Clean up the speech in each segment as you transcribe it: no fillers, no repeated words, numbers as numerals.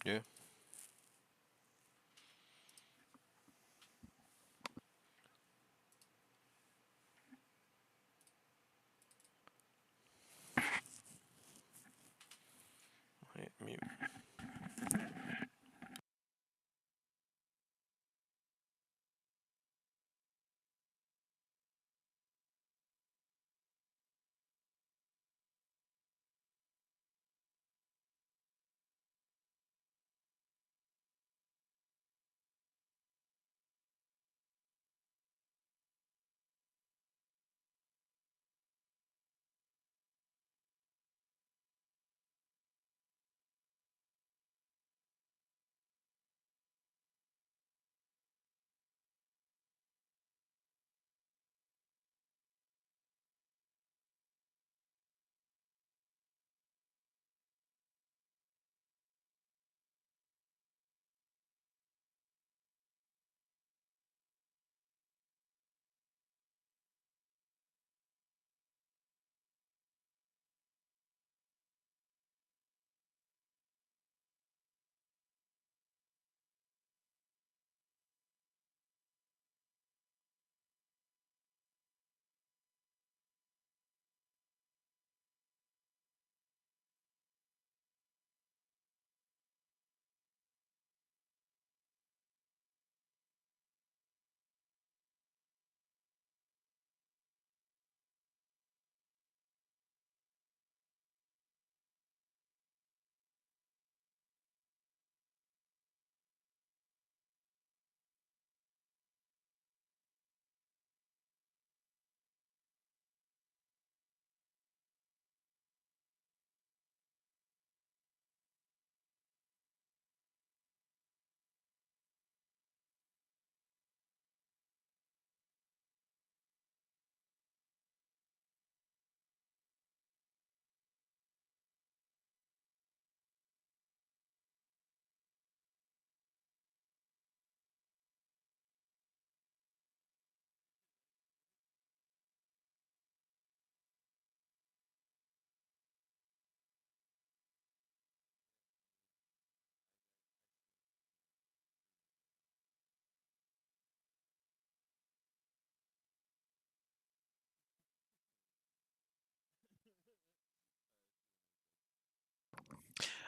Yeah. Wait, mute.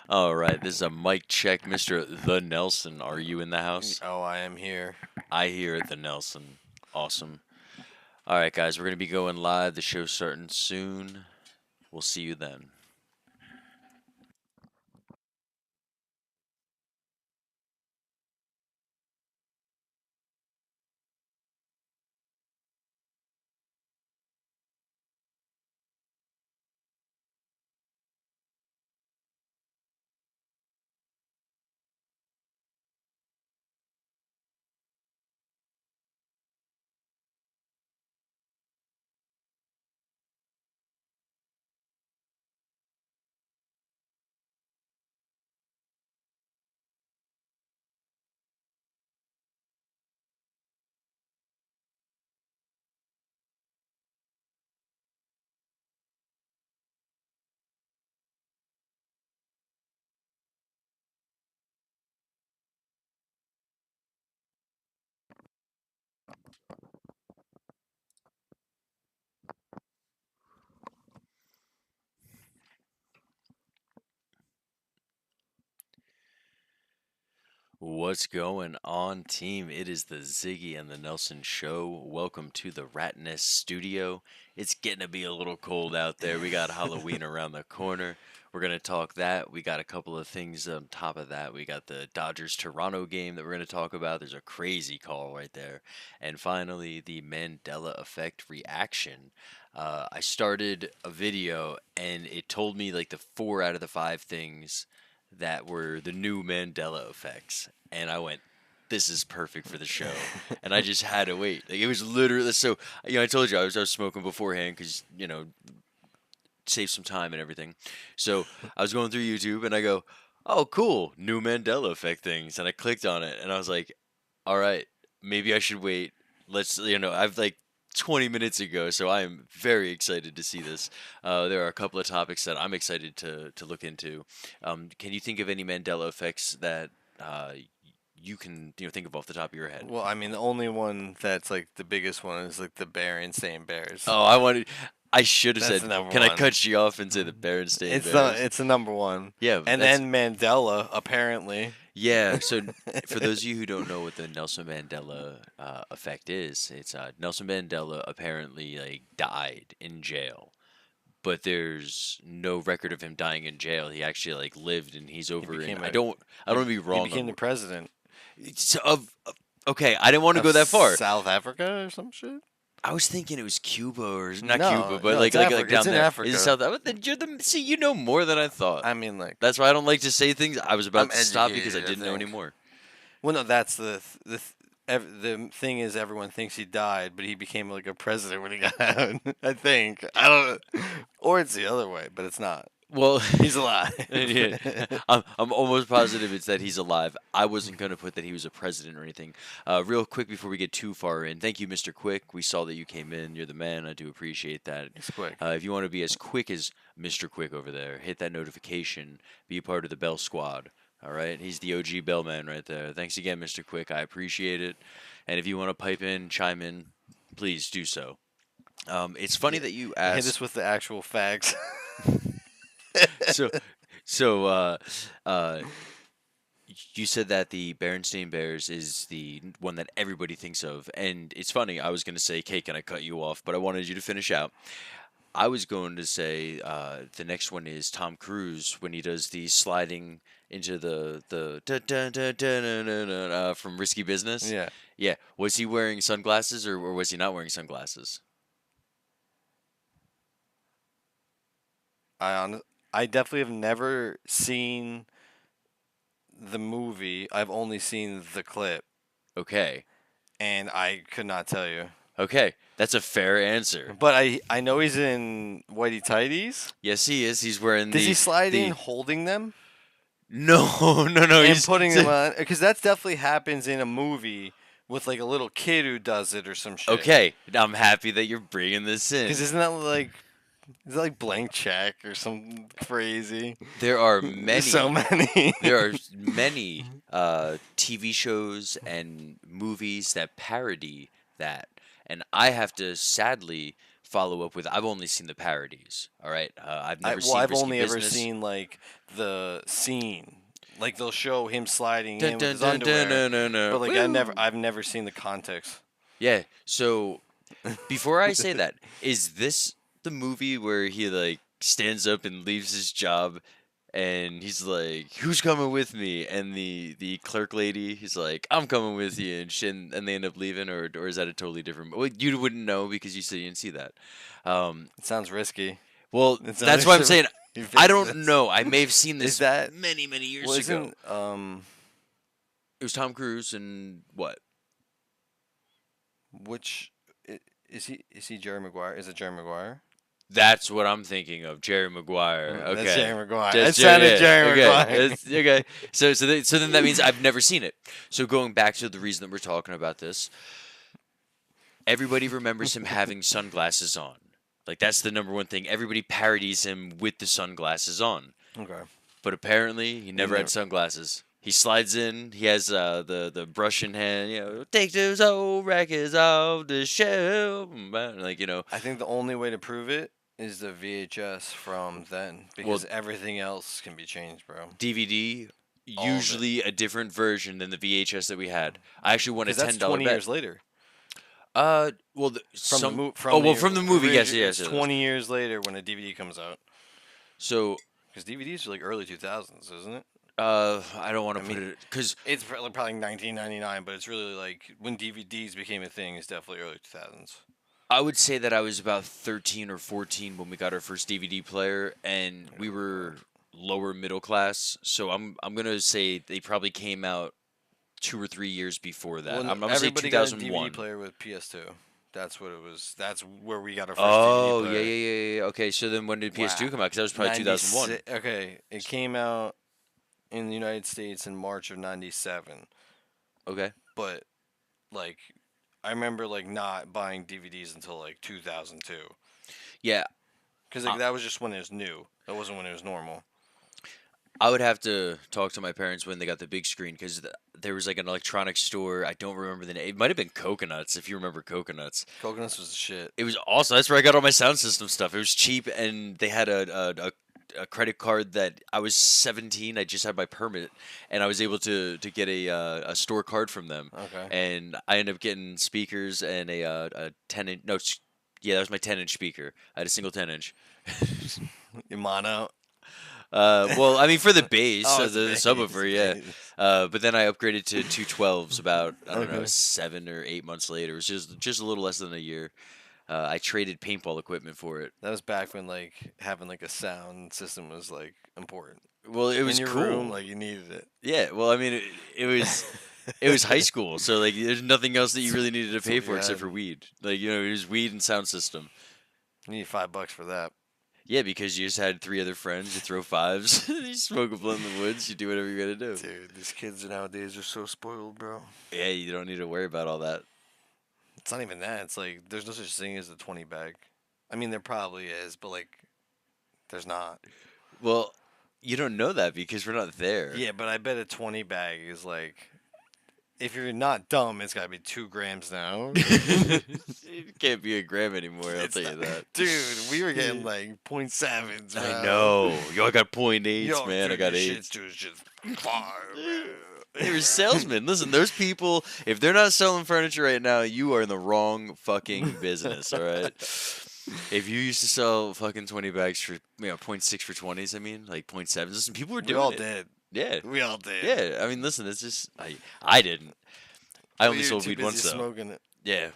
All right, this is a mic check, Mr. The Nelson. Are you in the house? Oh, I am here. I hear the Nelson. Awesome. All right, guys, we're going to be going live. The show's starting soon. We'll see you then. What's going on, team? It is the Ziggy and the Nelson show. Welcome to the Rat Nest studio. It's getting to be a little cold out there. We got Halloween around the corner. We're going to talk that. We got a couple of things on top of that. We got the Dodgers Toronto game that we're going to talk about. There's a crazy call right there. And finally, the Mandela effect reaction. I started a video and it told me like the 4 out of the 5 things that were the new Mandela effects, and I went, "This is perfect for the show," and I just had to wait. Like it was literally so. I told you I was smoking beforehand because save some time and everything. So I was going through YouTube and I go, "Oh, cool, new Mandela effect things," and I clicked on it and I was like, "All right, maybe I should wait. Let's I've like." 20 minutes ago, so I am very excited to see this. There are a couple of topics that I'm excited to look into. Can you think of any Mandela effects that you can think of off the top of your head? Well, I mean, the only one that's like the biggest one is like the Berenstain Bears. Oh, I wanted. I should have That's the said, number can I one. cut you off and say the Berenstain It's the Bears? it's the number one. Yeah, And that's then Mandela, apparently. yeah. So for those of you who don't know what the Nelson Mandela effect is, it's Nelson Mandela apparently like died in jail, but there's no record of him dying in jail. He actually like lived, and he's He over in. became I a don't. I don't he, want to be he wrong became on. the president It's okay, I didn't want to of go that far. South Africa or some shit. I was thinking it was Cuba or not Cuba, No, but no, like it's like Africa. It's down in there. Is it Africa. South? Then you're the see. You know more than I thought. I mean, like, That's why I don't like to say things. I was I'm about to stop because I educated, I didn't know think. anymore. Well, no, that's the thing is everyone thinks he died, but he became like a president when he got out. I think I don't, or it's the other way, but it's not. Well, He's alive. yeah, I'm almost positive it's that he's alive. I wasn't going to put that he was a president or anything. Real quick before we get too far in, thank you, Mr. Quick. We saw that you came in. You're the man. I do appreciate that. It's quick. If you want to be as quick as Mr. Quick over there, hit that notification. Be a part of the Bell Squad. All right, he's the OG bellman right there. Thanks again, Mr. Quick. I appreciate it. And if you want to pipe in, chime in, please do so. It's funny that you Hit asked. us with the actual facts. So, so uh, you said that the Berenstain Bears is the one that everybody thinks of, and it's funny. I was going to say, "Kay, can I cut you off?" But I wanted you to finish out. I was going to say the next one is Tom Cruise when he does the sliding into the from Risky Business. Yeah, Yeah, was he wearing sunglasses or was he not wearing sunglasses? I definitely have never seen the movie. I've only seen the clip, Okay, and I could not tell you. okay, that's a fair answer. But I know he's in whitey tighties. Yes, he is. He's wearing Does he slide in the holding them no, no, no. and He's putting them on? Because that definitely happens in a movie with like a little kid who does it or some shit. okay. I'm happy that you're bringing this in. Because isn't that like is it like Blank Check or something crazy? There are There's many. so many. There are many TV shows and movies that parody that, and I have to sadly follow up with. I've only seen the parodies. All right, I've never seen I've Risky only ever Business. seen like the scene. Like they'll show him sliding Dun, in with dun, his dun, underwear. dun, dun, dun, But like woo! I've never seen the context. Yeah. So before I say that, is this the movie where he like stands up and leaves his job and he's like, "Who's coming with me?" And the clerk lady, he's like, "I'm coming with you," and they end up leaving, or is that a totally different? Well, you wouldn't know because you said you didn't see that. Um, It sounds risky. well, It that's sounds why I'm saying you I fix don't this. know. I may have seen this Is that many years well, ago. isn't It was Tom Cruise and what? which is he Jerry Maguire? Is it Jerry Maguire? That's what I'm thinking of, Jerry Maguire. Okay, That's Jerry Maguire. Just That sounded yeah, Jerry okay. Maguire. Okay. So then that means I've never seen it. So going back to the reason that we're talking about this, everybody remembers him having sunglasses on. Like that's the number one thing. Everybody parodies him with the sunglasses on. Okay. But apparently he never never- had sunglasses. He slides in. He has the brush in hand. Take those old records off the shelf. Like I think the only way to prove it is the VHS from then because everything else can be changed, bro. DVD. All of it. Usually a different version than the VHS that we had. I actually won a Because that's $10 20 bet. years later. Well, From the movie, yes, it's yes. 20 years later when a DVD comes out. So, Because DVDs are like early 2000s, isn't it? I don't want to I put mean, it because It's probably 1999, but it's really like when DVDs became a thing. It's definitely early 2000s. I would say that I was about 13 or 14 when we got our first DVD player, and we were lower middle class. So I'm gonna say they probably came out 2 or 3 years before that. Well, I'm gonna say everybody got a 2001. DVD player with PS2. That's what it was. That's where we got our first Oh DVD yeah, player. yeah. Okay, so then when did PS2 Wow. come out? Because that was probably 2001. 96 Okay, it came out in the United States in March of '97. Okay. But like I remember like not buying DVDs until like 2002, Yeah, because like I, that was just when it was new. That wasn't when it was normal. I would have to talk to my parents when they got the big screen because there was like an electronics store. I don't remember the name. It might have been Coconuts if you remember Coconuts. Coconuts was the shit. It was awesome. That's where I got all my sound system stuff. It was cheap, and they had a credit card that I was 17. I just had my permit, and I was able to get a store card from them. Okay. And I ended up getting speakers and a 10 inch. No, yeah, that was my 10-inch speaker. I had a single 10 inch. Your mono. Well, I mean for the bass, Oh, so it's a the bass. subwoofer, yeah. Bass. But then I upgraded to 212s about I don't know Okay. 7 or 8 months later. It was just a little less than a year. I traded paintball equipment for it. That was back when like having like a sound system was like important Well, it in was your room. cool. Like you needed it. Yeah. Well, I mean it was high school, so like there's nothing else that you really needed to That's pay what you for except had. for weed. Like it was weed and sound system. You need $5 for that. Yeah, because you just had three other friends. You throw fives. You smoke a blunt in the woods. You do whatever you gotta do. Dude, these kids nowadays are so spoiled, bro. Yeah, you don't need to worry about all that. It's not even that. It's like there's no such thing as a 20 bag. I mean, there probably is, but like there's not. Well, you don't know that because we're not there. Yeah, but I bet a 20 bag is like if you're not dumb, it's got to be 2 grams now. It can't be a gram anymore. I'll It's tell you not, that. dude. We were getting like .7s, I bro. know. Yo, I got point eights, Yo, man. I dude, got your shit's eights. just far, bro. They were salesmen. Listen, those people, if they're not selling furniture right now, you are in the wrong fucking business, all right? If you used to sell fucking 20 bags for, point 0.6 for 20s, I mean, like point 0.7s, listen, people were We doing all it. did. Yeah. We all did. Yeah. I mean, listen, it's just, I didn't. I But only you're sold too weed busy once, though. smoking it. Yeah.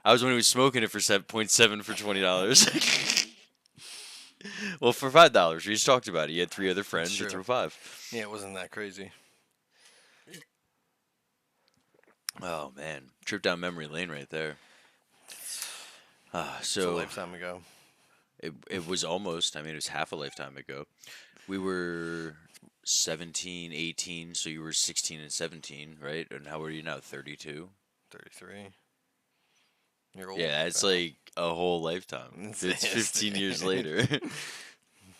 I was when he was smoking it for 7.7 for $20. Well, for $5, we just talked about it. You had three other That's friends. You true. threw five. Yeah, it wasn't that crazy. Oh man, trip down memory lane right there. It's a So lifetime ago. it was almost. I mean, it was half a lifetime ago. We were 17, 18. So you were 16 and 17, right? And how old are you now? 32. 33. You're old. Yeah, it's bro. like a whole lifetime. It's It's 15 years nasty. later.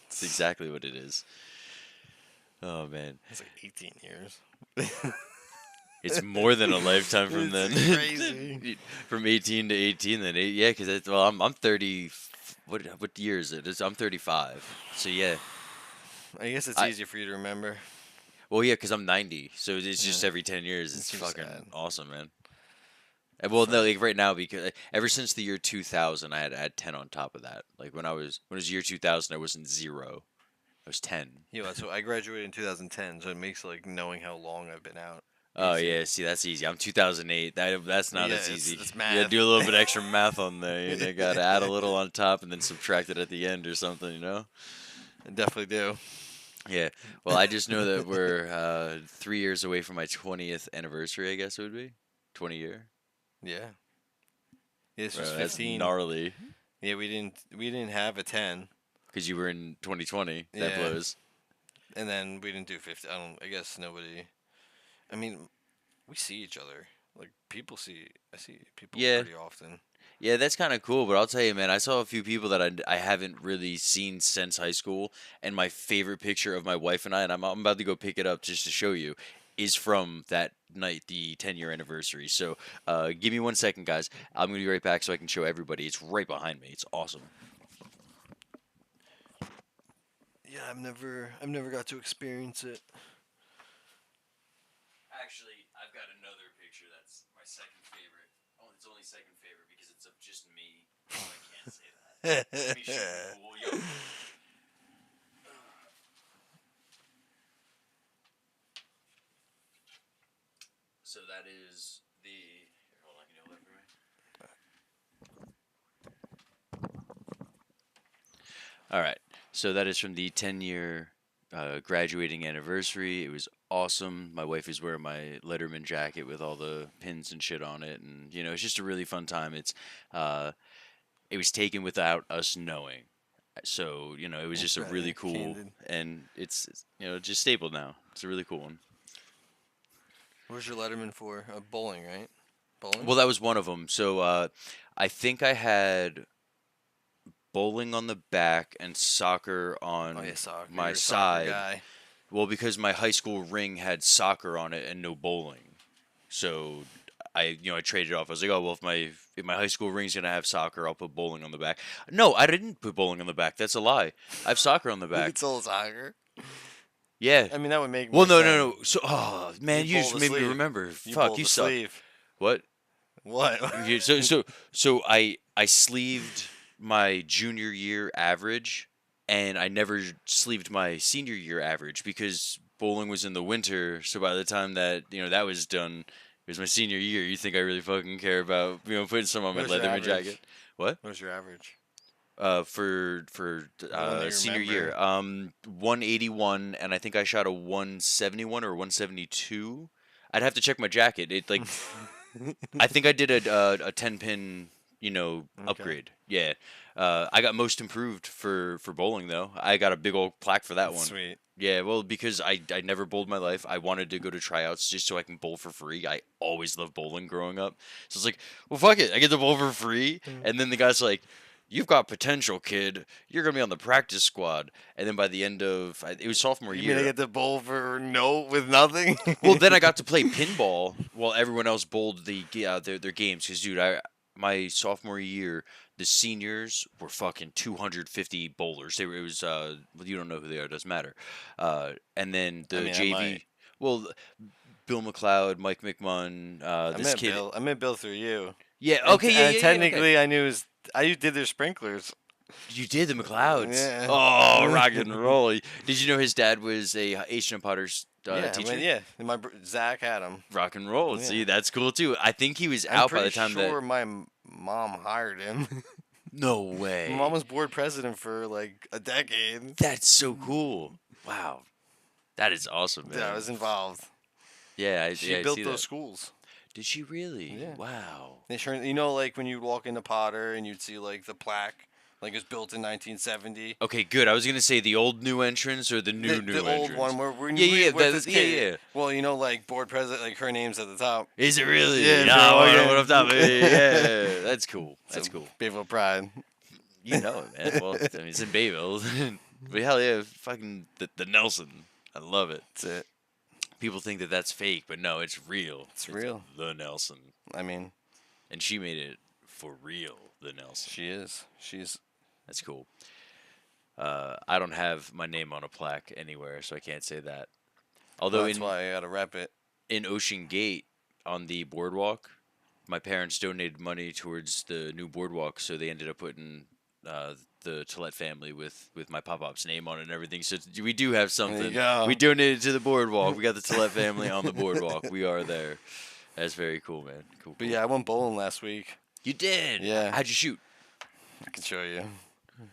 It's exactly what it is. Oh man, It's like 18 years. it's more than a lifetime from then. It's crazy. From 18 to 18, then yeah, because well, I'm 30. What year is it? I'm 35. So yeah, I guess it's I easier for you to remember. well yeah, because I'm 90. So it's just Yeah. every 10 years. It's It's too fucking sad. awesome, man. Well, It's no, not. like right now because ever since the year 2000, I had to add 10 on top of that. Like when it was year 2000, I wasn't zero. I was 10. Yeah, so I graduated in 2010, so it makes like knowing how long I've been out Oh easier. yeah, see that's easy. I'm 2008. That's not Yeah, as it's easy. it's You gotta math. do a little bit extra math on there. You gotta add a little on top and then subtract it at the end or something. I definitely do. Yeah. Well, I just know that we're 3 years away from my 20th anniversary. I guess it would be 20 year. Yeah. This was Bro, that's 15. gnarly. Yeah, we didn't have a 10, Because you were in 2020. That Yeah. blows. and then we didn't do 50. I guess nobody. I mean, we see each other. Like people see. I see people Yeah. pretty often. Yeah, that's kind of cool. But I'll tell you, man, I saw a few people that I haven't really seen since high school. And my favorite picture of my wife and I, and I'm about to go pick it up just to show you, is from that night, the 10-year anniversary. So give me 1 second, guys. I'm going to be right back so I can show everybody. It's right behind me. It's awesome. Yeah, I've never got to experience it. Actually, I've got another picture that's my second favorite. Oh, it's only second favorite because it's of just me. Oh, I can't say that. Let me show you. Cool, yo. So that is the. Here, hold on, can you hold that for me? All right. So that is from the 10-year graduating anniversary. It was awesome. My wife is wearing my Letterman jacket with all the pins and shit on it, and it's just a really fun time. Uh, it was taken without us knowing, so it was just a really Right, cool, candid. and it's just stapled now. It's a really cool one. Where's your Letterman for? Bowling, right? Bowling? Well, that was one of them. So I think I had bowling on the back and soccer Oh yeah, on soccer. my You're a soccer side. guy. Well, because my high school ring had soccer on it and no bowling, so I traded off. I was like, oh well, if my high school ring's gonna have soccer, I'll put bowling on the back. No, I didn't put bowling on the back. That's a lie. I have soccer on the back. It's all soccer. Yeah. I mean, that would make Well, more no, no, sense. no. So, oh You man, you bowl just the made me sleeve. remember. You Fuck, bowl you the suck. sleeve. What? What? Yeah, so I sleeved my junior year average, and I never sleeved my senior year average because bowling was in the winter. So by the time that that was done, it was my senior year. You think I really fucking care about putting some on my What was your Leatherman jacket? average? What? What was your average? For The one that you senior remember. year, 181, and I think I shot a 171 or 172. I'd have to check my jacket. It like I think I did a 10 pin, Okay. upgrade. Yeah. I got most improved for bowling though. I got a big old plaque for that That's one. sweet. Yeah, well, because I never bowled in my life. I wanted to go to tryouts just so I can bowl for free. I always loved bowling growing up. So it's like, well, fuck it. I get to bowl for free. And then the guy's like, you've got potential, kid. You're going to be on the practice squad. And then by the end of, it was sophomore You mean I year. get to bowl for no with nothing? Well, then I got to play pinball while everyone else bowled their games. Because, dude, my sophomore year, the seniors were fucking 250 bowlers. It was well, you don't know who they are, it doesn't matter. And then I the mean, I might. JV, well, Bill McLeod, Mike McMunn, I this met kid. Bill. I met Bill through you. Yeah, And, okay, and yeah, okay. technically, I knew his. I did their sprinklers. You did the McLeods. Yeah. Oh, rock and roll. Did you know his dad was a Asian Potter's Yeah. I mean, teacher? yeah. Zach had him. Rock and roll. Yeah. See, that's cool too. I think he was I'm out by pretty the time that. sure my mom hired him. No My mom way. was board president for like a decade. That's so cool. Wow. That is awesome, Yeah, I man. was involved. Yeah, She I built see those that. schools. Did she really? Yeah. Wow. They sure, like when you walk into Potter and you'd see like the plaque, like it's built in 1970. Okay, good. I was gonna say the old new entrance or the The, new the old entrance. one where when Yeah, you yeah, with this yeah, kid. yeah. Well, like board president, like her name's at the top. Is it really? Yeah, Yeah, bro. I know what I'm talking about. Okay. Yeah, that's cool. So That's cool. Bayville pride. You know it, man. Well, I mean, it's in Bayville. But hell yeah, fucking the Nelson. I love it. That's it. People think that that's fake, but no, it's real. It's real. The Nelson. I mean, And she made it for real, the Nelson. she is. She's. That's cool. I don't have my name on a plaque anywhere, so I can't say that. Well, Although that's why I gotta rep it. in Ocean Gate on the boardwalk, my parents donated money towards the new boardwalk, so they ended up putting the Tillett family with my pop-up's name on it and everything. So we do have There you something. go. We donated to the boardwalk. We got the Tillett family on the boardwalk. We are there. That's very cool, man. Cool. But Cool. yeah, I went bowling last week. You did. Yeah. How'd you shoot? I can show you.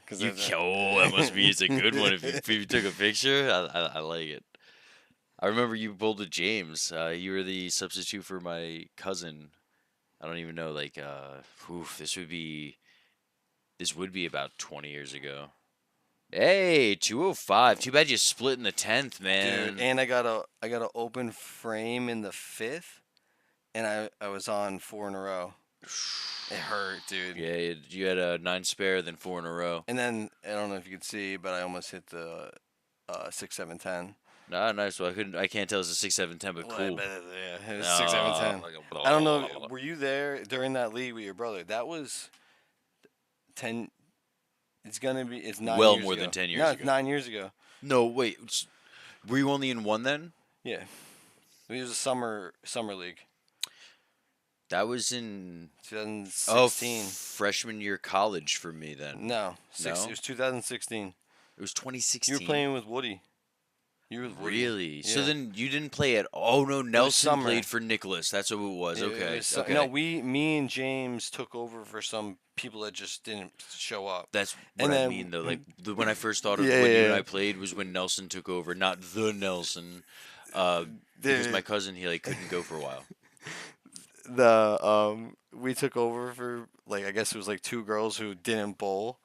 Cause You that's- oh, that must be it's a good one. If you took a picture, I like it. I remember you bowled with James. You were the substitute for my cousin. I don't even know. Like, this would be about 20 years ago. Hey, 205. Too bad you split in the 10th, man. Dude, and I got a open frame in the 5th, and I was on 4 in a row. It hurt, dude. Yeah, you had a 9 spare, then 4 in a row. And then I don't know if you could see, but I almost hit the 6, 7, 10. Nah, nice. Well, I can't tell it's a 6, 7, 10, but Well, cool. yeah, it was 6, 7, 10. I don't know. Were you there during that league with your brother? That was 10. It's gonna be. It's 9. Well years more ago. than 10 years No, ago. it's 9 years ago. No, wait. Were you only in one then? Yeah, it was a summer league. That was in 2016. freshman year college for me then. No, No? It was 2016. It was 2016. You were playing with Woody. You were with Woody. Really? So Yeah. then you didn't play at Oh no, Nelson summer. played for Nicholas. That's what it was. It Okay. was Okay. No, me and James took over for some people that just didn't show up. That's and what I then- mean though. Like when I first thought of Yeah, when you and yeah. I played was when Nelson took over, not the Nelson. Because Dude. my cousin he couldn't go for a while. The we took over for like I guess it was like 2 girls who didn't bowl,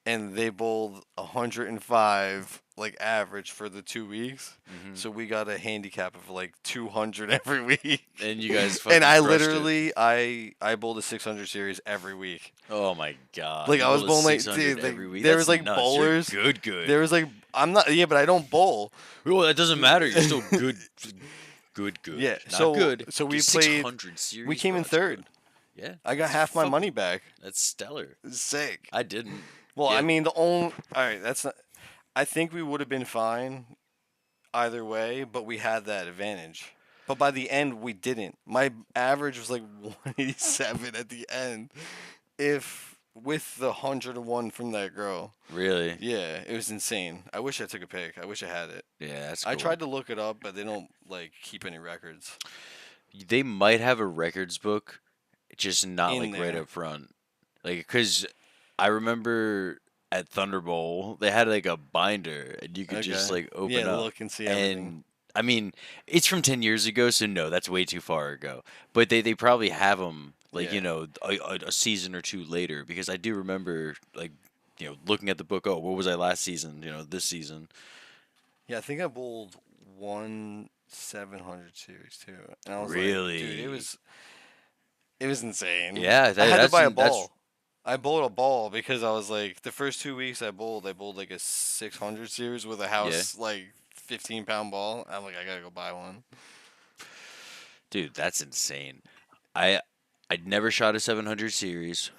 and they bowled 105 like average for the 2 weeks. Hmm. So we got a handicap of like 200 every week. And you guys And fucking I crushed it. literally I bowled a 600 series every week. Oh my god. Like You I was bowled a bowling like 600 dude, every week. there That's was like nuts. You're bowlers. good, good. There was like I'm not yeah, but I don't bowl. Well, that doesn't matter. You're still good, good, good. Yeah. Not So good. so we Just played 600 we series, came bro. in That's good. third. Yeah. I got That's half my money fucking. back. That's stellar. Sick. I didn't. Well, I Yeah. mean the only all right, that's not I think we would have been fine either way, but we had that advantage. But by the end, we didn't. My average was like 187 at the end. If with the 101 from that girl. Really? Yeah, it was insane. I wish I took a pic. I wish I had it. Yeah, that's I cool. tried to look it up, but they don't like keep any records They might have a records book, just not in like right there. up front. Like, cause I remember at Thunderbolt they had like a binder, and you could just Okay. like open Yeah, up. look and see everything. And I mean, it's from 10 years ago, so no, that's way too far ago. But they probably have them like Yeah. a season or two later, because I do remember like looking at the book. Oh, what was I last season? This season. Yeah, I think I bowled one 700 series too, and I was like, dude, it Really? was it was insane. Yeah, I had to buy a that's ball. I bowled a ball because I was like, the first 2 weeks I bowled like a 600 series with a yeah, house like 15-pound ball. I'm like, I gotta go buy one. dude, that's insane. I I never shot a 700 series.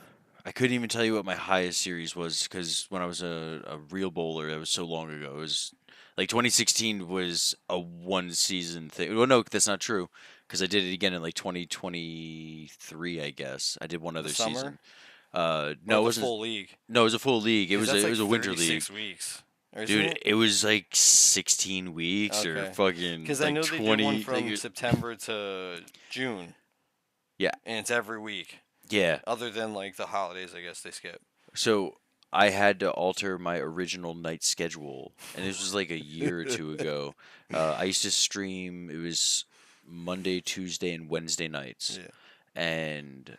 I couldn't even tell you what my highest series was, because when I was a real bowler, that was so long ago. It was like 2016 was a one season thing. Well, no, that's not true, because I did it again in like 2023, I guess. I did one The other summer season. or No, it the wasn't. full league? No, it was a full league. It Because was a, that's it like was a winter league. 36 weeks, or isn't Dude, it? it was like 16 weeks or Okay. fucking Because I like know they do one 20. from September to June, Yeah, and it's every week, yeah. other than like the holidays. I guess they skip. So I had to alter my original night schedule, and this was like a year or two ago. I used to stream. It was Monday, Tuesday, and Wednesday nights, Yeah. and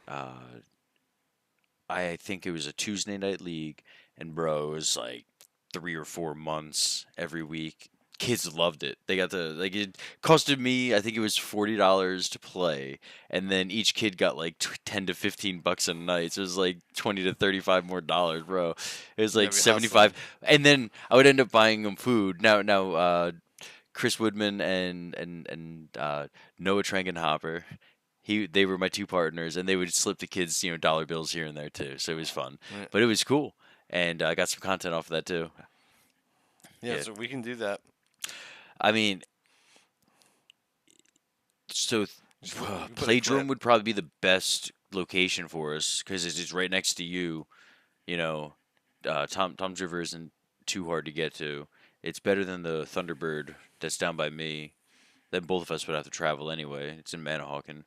I think it was a Tuesday night league, and bro, it was like 3 or 4 months every week. Kids loved it. They got the like it costed me, I think it was $40 to play, and then each kid got like 10 to 15 bucks a night. So it was like 20 to 35 more dollars, bro. It was You like gotta be hustling. 75, and then I would end up buying them food. Now, Chris Woodman and Noah Trangenhopper. They were my two partners, and they would slip the kids, dollar bills here and there too. So it was fun, Yeah. but it was cool, and I got some content off of that too. Yeah. Yeah, So we can do that. I mean, so We can put a Playdrum clip. would probably be the best location for us, because it's just right next to you. You know, Tom's River isn't too hard to get to. It's better than the Thunderbird that's down by me. Then both of us would have to travel anyway. It's in Manahawkin.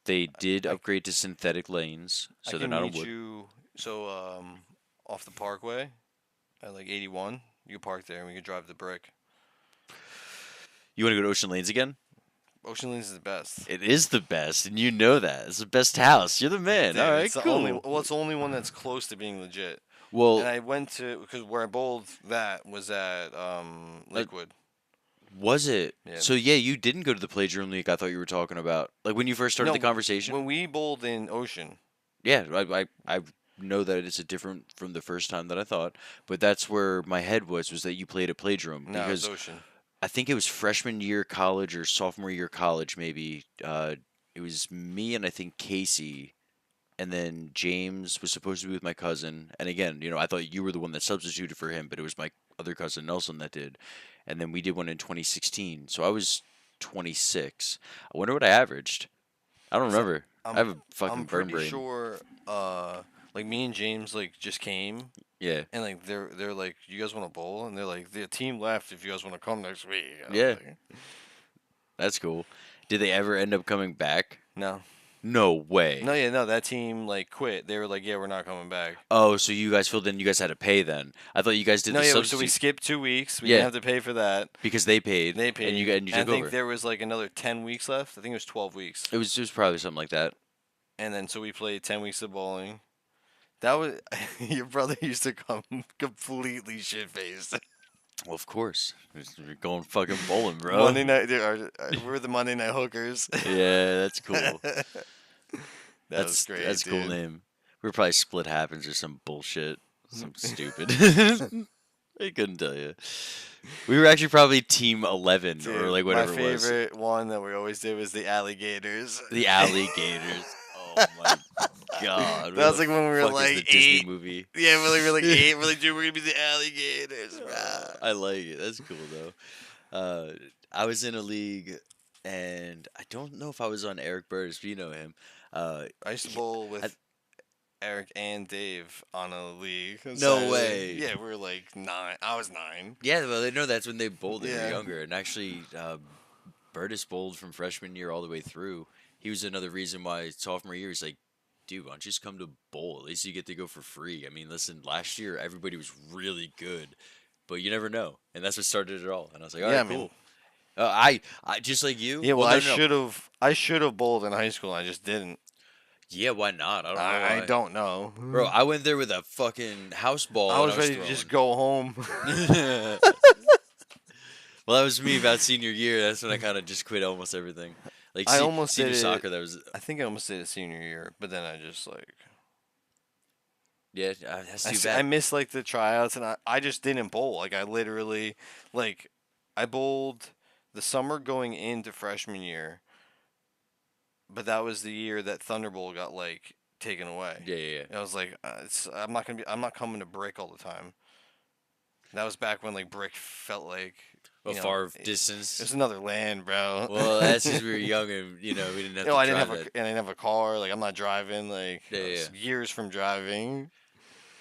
They did I upgrade to synthetic lanes, I so they're can not on meet wood. you. So off the Parkway at like 81. You can park there and we can drive the brick. You want to go to Ocean Lanes again? Ocean Lanes is the best. It is the best, and you know that. It's the best house. You're the man. Dude, All right, it's the only cool. well, it's the only one that's close to being legit. And Well, I went to because where I bowled that was at Lakewood. was it? Yeah. So yeah, you didn't go to the Playdrum League I thought you were talking about. Like when you first started the No, conversation? when we bowled in Ocean. Yeah, I know that it's a different from the first time that I thought, but that's where my head was that you played at Playdrum, No, it's because Ocean. I think it was freshman year college or sophomore year college, maybe. It was me and I think Casey, and then James was supposed to be with my cousin. And again, I thought you were the one that substituted for him, but it was my other cousin Nelson that did. And then we did one in 2016. So I was 26. I wonder what I averaged. I don't So remember. I I'm have a fucking I'm burn pretty brain. sure like me and James like just came Yeah. and like they're like, you guys want to bowl? And they're like, the team left if you guys want to come next week. And I was Yeah. like, That's cool. Did they ever end up coming back? no. No way. No, yeah, no, that team like quit. They were like, yeah, we're not coming back. Oh, so you guys filled in. You guys had to pay then. I thought you guys did No, the yeah, so we substitute skipped 2 weeks. We didn't Yeah, have to pay for that. because they paid They and paid. you And I took think over. there was like another 10 weeks left. I think it was 12 weeks. It was probably something like that. And then so we played 10 weeks of bowling. That was your brother used to come completely shit faced. Well, of course. We're going fucking bowling, bro. Monday night, we're the Monday night hookers. Yeah, that's cool. That was great, That's a cool dude. name. We're probably split happens or some bullshit. Some stupid. I couldn't tell you. We were actually probably team 11 or Dude, like my whatever it was. favorite one that we always did was the alligators. The alligators. Oh my god. Where That was the like when we were fuck is the like Disney 8. movie? Yeah, we're like 8. We're like, dude, we're gonna be the alligators, bro. I like it. That's cool though. I was in a league, and I don't know if I was on Eric Burris, but you know him. I used to he- bowl I- with Eric and Dave on a league. on No Saturday. way. Yeah, we were like 9. I was 9. yeah, well, they know that's when they bowled. They were Yeah. younger, and actually, Burtis bowled from freshman year all the way through. He was another reason why sophomore year he's like, dude, why don't you just come to bowl? At least you get to go for free. I mean, listen, last year everybody was really good, but you never know, and that's what started it all. And I was like, all Yeah, right, I mean, cool. I just like you. yeah. Well, Well, no, no. I should have bowled in high school. I just didn't. Yeah, why not? I don't know I why. don't know, Bro, I went there with a fucking house ball. I and was ready to just go home. throwing. Well, that was me about senior year. That's when I kind of just quit almost everything. Like I almost senior did it. soccer, that was I think I almost did it senior year, but then I just like yeah. That's I, too s- I bad. missed like the tryouts, and I just didn't bowl. Like I literally like I bowled the summer going into freshman year, but that was the year that Thunderbolt got like taken away. Yeah, yeah, yeah. I was like, I'm not coming to Brick all the time. That was back when like Brick felt like A you know, far it distance. was another land, bro. Well, that's because we were young and we didn't have You know, to I didn't drive have that. and I didn't have a car. Like I'm not driving. Like Yeah, I yeah, was yeah. years from driving.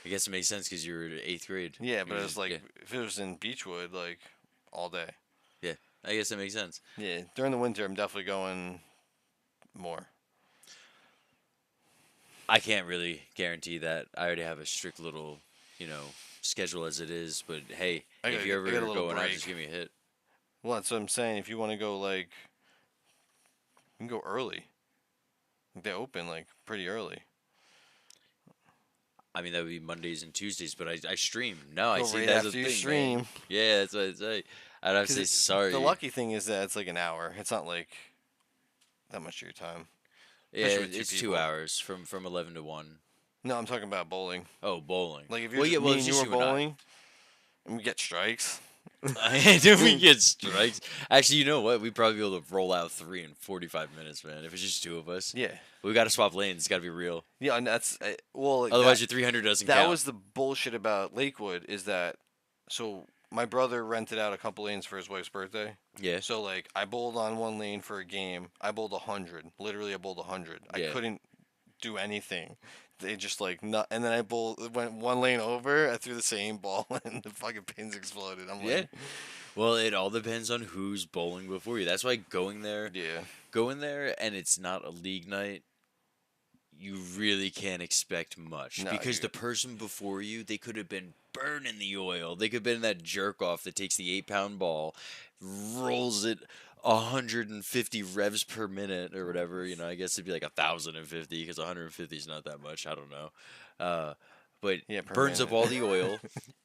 I guess it makes sense because you were in eighth grade. Yeah, You but were it was like yeah, if it was in Beechwood, like all day. yeah. I guess that makes sense. Yeah, during the winter, I'm definitely going more. I can't really guarantee that. I already have a strict little, you know, schedule as it is. But hey, if you're I got ever a little going out, break. just give me a hit. Well, that's what I'm saying. If you want to go, like, you can go early. They open like pretty early. I mean, that would be Mondays and Tuesdays, but I stream. No, I Go see right that's a after you thing, man. stream. Yeah, that's what I say. I'd have to say 'Cause sorry. the lucky thing is that it's like an hour. It's not like that much of your time. Yeah, especially with two it's people. 2 hours from 11 to 1. No, I'm talking about bowling. Oh, bowling. Like if you're well, just yeah, well, me it's and you just were you and I. bowling, and we get strikes. If we get strikes, actually, you know what? We'd probably be able to roll out 3 in 45 minutes, man. If it's just two of us, Yeah, we got to swap lanes. It's got to be real. yeah, and that's well. Like, Otherwise, your 300 doesn't that count. was the bullshit about Lakewood is that so my brother rented out a couple lanes for his wife's birthday. Yeah, So like I bowled on one lane for a game. I bowled 100. Literally, I bowled 100. I Yeah. couldn't do anything. They just like not, and then I bowled went one lane over. I threw the same ball, and the fucking pins exploded. I'm yeah. like, Well, it all depends on who's bowling before you. That's why going there, yeah, and it's not a league night. You really can't expect much No, because you- the person before you, they could have been burning the oil. They could have been that jerk off that takes the 8-pound ball, rolls it 150 revs per minute or whatever. You know, I guess it'd be like 1,050 because 150 is not that much. I don't know. But Yeah, per burns up minute. all the oil,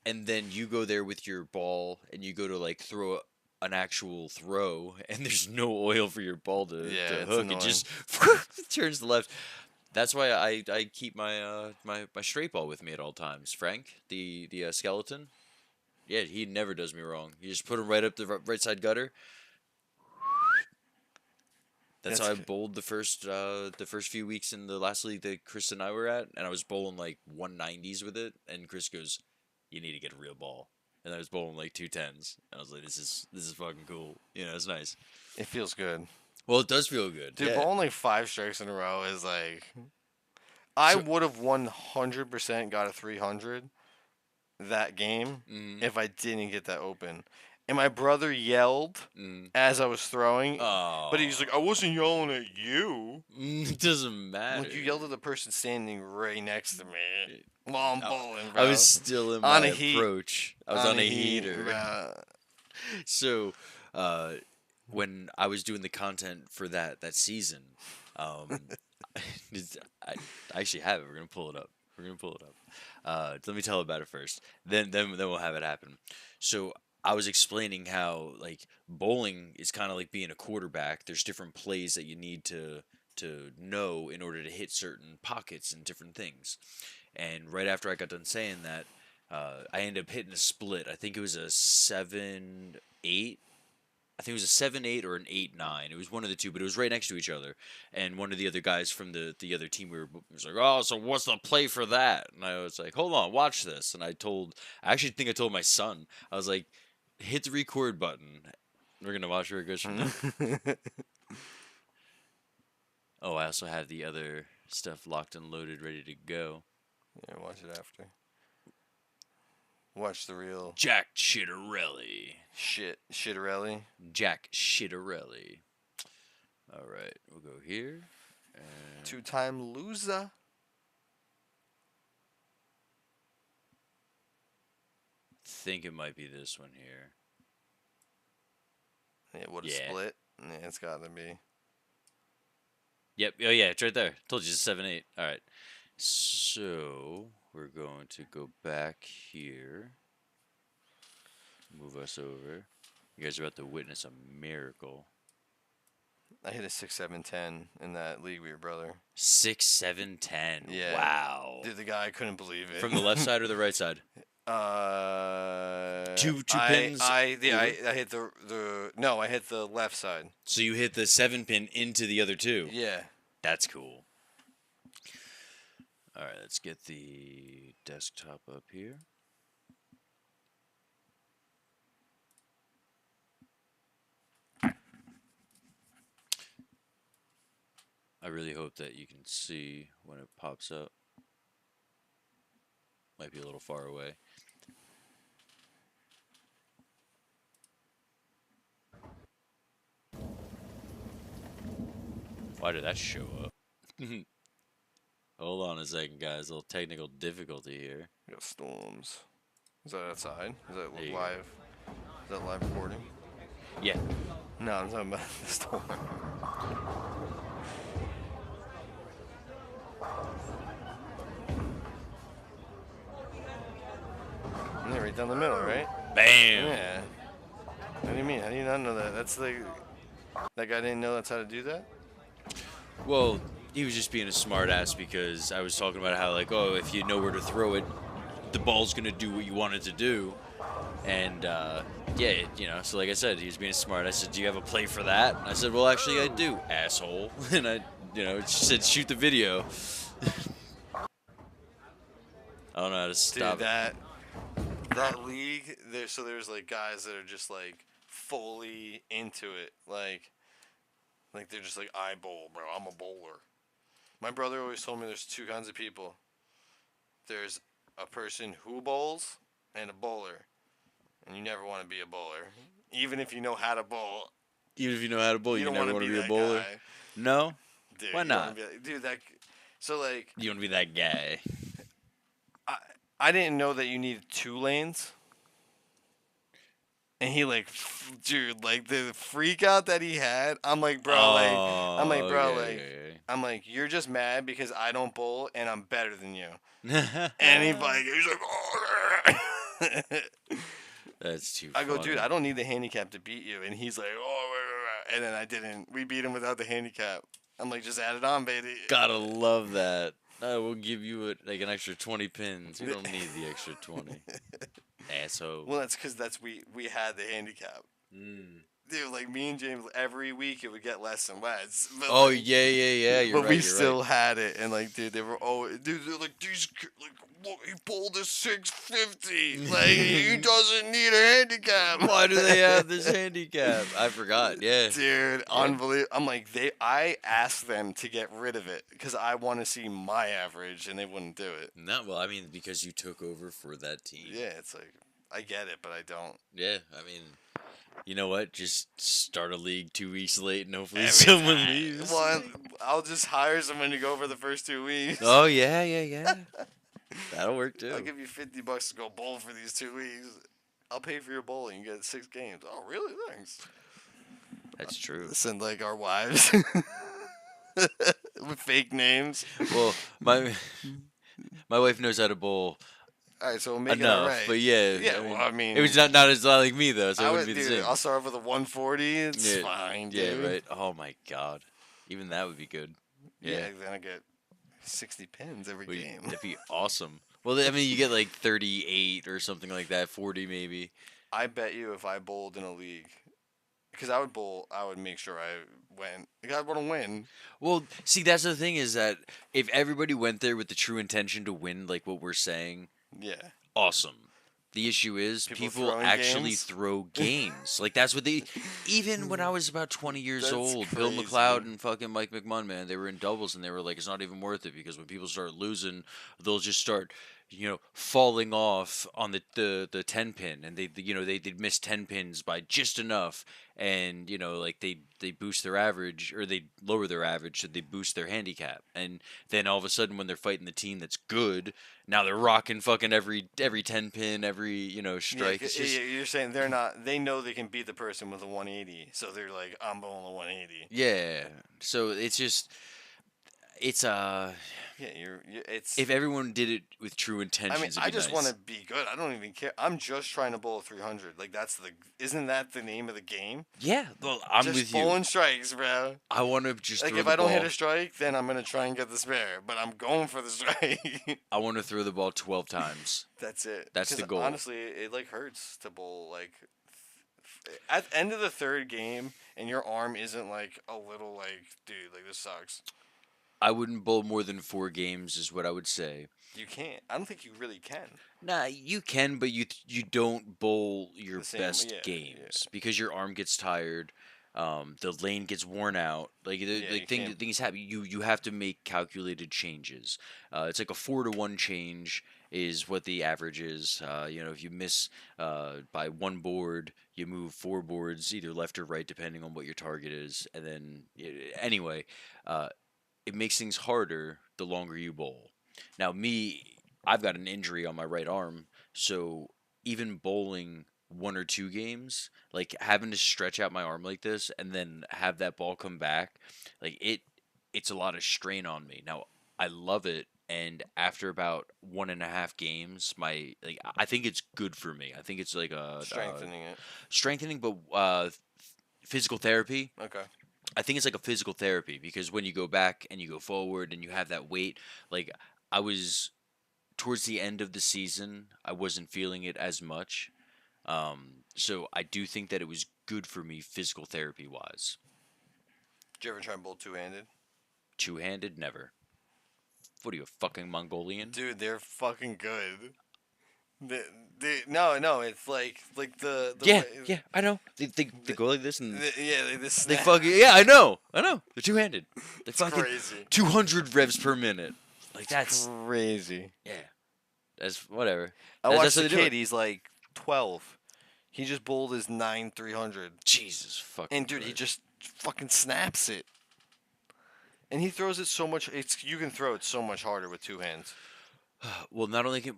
and then you go there with your ball and you go to like throw an actual throw, and there's no oil for your ball to Yeah, it's hook. annoying. It just turns to left. That's why I keep my my straight ball with me at all times. Frank, the skeleton, yeah, he never does me wrong. You just put him right up the right side gutter. That's how I That's bowled the first few weeks in the last league that Chris and I were at, and I was bowling like 190s with it, and Chris goes, "You need to get a real ball," and I was bowling like 210s. And I was like, "This is fucking cool." You know, it's nice. it feels good. Well, it does feel good. Dude, yeah. bowling like 5 strikes in a row is like. I So- would have 100% got a 300 that game Mhm. if I didn't get that open. And my brother yelled Mm. as I was throwing, Oh. but he's like, I wasn't yelling at you. It doesn't matter. Like, you yelled at the person standing right next to me while I'm bowling, I bro. was still in On my a heat. approach. I was on a heater. bro. So, when I was doing the content for that season, I actually have it. We're gonna pull it up. We're gonna pull it up. Let me tell about it first. Then we'll have it happen. So I was explaining how like bowling is kind of like being a quarterback. There's different plays that you need to know in order to hit certain pockets and different things. And right after I got done saying that, I ended up hitting a split. I think it was a 7-8. I think it was a 7-8 or an 8-9. It was one of the two, but it was right next to each other. And one of the other guys from the other team was like, "Oh, so what's the play for that?" And I was like, "Hold on, watch this." And I actually think I told my son. I was like, "Hit the record button. We're gonna watch where it goes from there." Oh, I also have the other stuff locked and loaded, ready to go. Yeah, watch it after. Watch the real Jack Chitterelli. Shitterelli. Jack Chitterelli. All right, we'll go here. And 2-time loser. think it might be this one here. Yeah, what a Yeah. split. Yeah, it's got to be. Yep. Oh yeah, it's right there. Told you it's 7-8. All right. So we're going to go back here. Move us over. You guys are about to witness a miracle. I hit a 6-7-10 in that league with your brother. 6, 7, 10. Yeah. Wow. Dude, the guy, I couldn't believe it. From the left side or the right side? Two pins. I hit I hit the left side. So you hit the 7 pin into the other two. Yeah. That's cool. All right, let's get the desktop up here. I really hope that you can see when it pops up. Might be a little far away. Why did that show up? Hold on a second, guys. A little technical difficulty here. We got storms. Is that outside? Is that There you live? Is that live recording? Yeah. No, I'm talking about the storm. Yeah, right down the middle, right? Bam! Yeah. What do you mean? How do you not know that? That's like that guy didn't know that's how to do that. Well, he was just being a smartass because I was talking about how, like, oh, if you know where to throw it, the ball's going to do what you want it to do. And, yeah, you know, so like I said, he was being smart. I said, "Do you have a play for that?" And I said, "Well, actually, I do, asshole." And I, you know, said, "Shoot the video." I don't know how to stop Dude, that league, there's like guys that are just like fully into it, like they're just like, I bowl, bro. I'm a bowler. My brother always told me there's two kinds of people. There's a person who bowls and a bowler, and you never want to be a bowler, even if you know how to bowl. Even if you know how to bowl, you don't never wanna want to be a that bowler. guy. No? Dude, Why you don't wanna not? be like- dude, that so like You want to be that guy. I didn't know that you needed 2 lanes. And he like, dude, like the freak out that he had. I'm like, bro, Oh, I'm like, bro, okay, like, I'm like, you're just mad because I don't bowl and I'm better than you. okay. And he's like, oh. That's too I go, funny. dude, I don't need the handicap to beat you. And he's like, oh, and then I didn't. We beat him without the handicap. I'm like, just add it on, baby. Gotta love that. I will give you like an extra 20 pins. We don't need the extra 20. Asshole. Well, that's because we had the handicap. Mm. Dude, like me and James, every week it would get less and less. But Oh, like, yeah. You're but right, we you're still right. had it, and like, dude, they were always, dude, they're like, like, look, he pulled a 650. Like, he doesn't need a handicap. Why do they have this handicap? I forgot. Yeah. Dude, unbelievable. I'm like, I asked them to get rid of it because I want to see my average, and they wouldn't do it. No, well, I mean, because you took over for that team. Yeah, it's like, I get it, but I don't. Yeah, I mean, you know what? Just start a league 2 weeks late and hopefully Every someone time. leaves. Well, I'll just hire someone to go for the first 2 weeks. Oh, yeah. That'll work too. I'll give you $50 to go bowl for these 2 weeks. I'll pay for your bowling. You get 6 games. Oh, really? Thanks. That's true. Send like our wives with fake names. Well, My wife knows how to bowl All right, so we'll make it all enough, right. but yeah, Yeah, I well, mean, I it was mean, not as like me though, so I it wouldn't would, be the dude. same. I'll start off with a 140. It's Yeah, fine, yeah, dude. right. Oh my god, even that would be good. Yeah, Yeah, then I get 60 pins every game. that'd be awesome. Well, I mean, you get like 38 or something like that, 40 maybe. I bet you if I bowled in a league, because I would bowl, I would make sure I went. Like, I want to win. Well, see, that's the thing is that if everybody went there with the true intention to win, like what we're saying, Yeah. awesome. The issue is People people throwing actually games. throw games. Like that's what they. Even when I was about 20 years That's old, Bill crazy. McLeod and fucking Mike McMahon, man, they were in doubles and they were like, it's not even worth it because when people start losing, they'll just start, falling off on the 10 pin and they'd miss 10 pins by just enough and like they boost their average or they lower their average so they boost their handicap and then all of a sudden when they're fighting the team that's good now they're rocking fucking every 10 pin every Yeah, strike. It's just you're saying they're not. They know they can beat the person with a 180, so they're like, I'm bowling a 180. yeah. So it's just it's Yeah, it's. if everyone did it with true I mean, intentions, it'd I be just want nice. to be good. I don't even care. I'm just trying to bowl a 300. Like that's the. Isn't that the name of the game? Yeah, well, I'm Just with you. bowling strikes, bro. I want to just Like throw if the I don't hit ball. a strike, then I'm gonna try and get the spare. But I'm going for the strike. I want to throw the ball 12 times. That's it. That's the Because goal. honestly, it like hurts to bowl like at the end of the third game, and your arm isn't like a little like, dude, like this sucks. I wouldn't bowl more than 4 games, is what I would say. You can't. I don't think you really can. Nah, you can, but you don't bowl your The same. best Yeah. Yeah. games because your arm gets tired. The lane gets worn out. Yeah. You can't. Things happen. You have to make calculated changes. It's like a 4-to-1 change is what the average is. If you miss by one board, you move 4 boards either left or right depending on what your target is. And then anyway, uh, it makes things harder the longer you bowl. Now, me, I've got an injury on my right arm, so even bowling 1 or 2 games, like having to stretch out my arm like this and then have that ball come back, like it's a lot of strain on me. Now, I love it, and after about 1.5 games, I think it's good for me. I think it's like a Strengthening it. strengthening, but physical therapy. Okay. I think it's like a physical therapy because when you go back and you go forward and you have that weight, like I was towards the end of the season, I wasn't feeling it as much. So I do think that it was good for me physical therapy wise. Did you ever try and bowl two-handed? 2-handed, never. What are you, a fucking Mongolian? Dude, they're fucking good. No, it's like the Yeah, way, yeah, I know. They go like this and yeah, they just they snap. fucking yeah, I know. They're 2-handed. They It's fucking crazy. 200 revs per minute. Like that's Crazy. yeah, that's whatever. I That's watched how the they do kid. it. He's like 12. He just bowled his 9-300, Jesus fucking. and dude, he Christ. just fucking snaps it. And he throws it so much. You can throw it so much harder with two hands. Well, not only can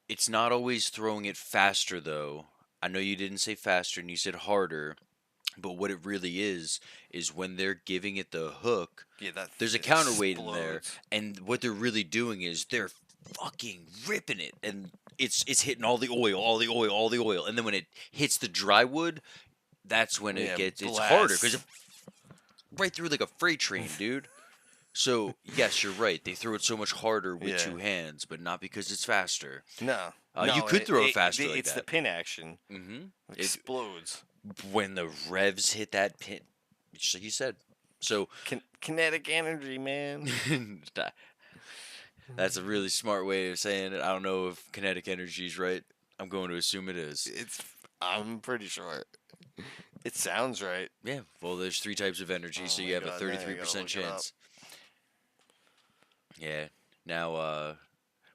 it's not always throwing it faster though. I know you didn't say faster and you said harder, but what it really is when they're giving it the hook, Yeah, that there's a it counterweight in there, explodes. and what they're really doing is they're fucking ripping it, and it's hitting all the oil, all the oil, all the oil, and then when it hits the dry wood, that's when Yeah, it's harder blast. because right through like a freight train, dude. So yes, you're right. They throw it so much harder with Yeah. 2 hands, but not because it's faster. No, You no, could throw it faster like it's the that. pin action. Mm-hmm. It It, explodes. when the revs hit that pin, just like you said. So Kinetic energy, man. that's a really smart way of saying it. I don't know if kinetic energy is right. I'm going to assume it is. It's. I'm pretty sure. It sounds right. Yeah. Well, there's 3 types of energy, Oh so my you have a God, now I gotta 33% look it up. chance. Yeah. Now,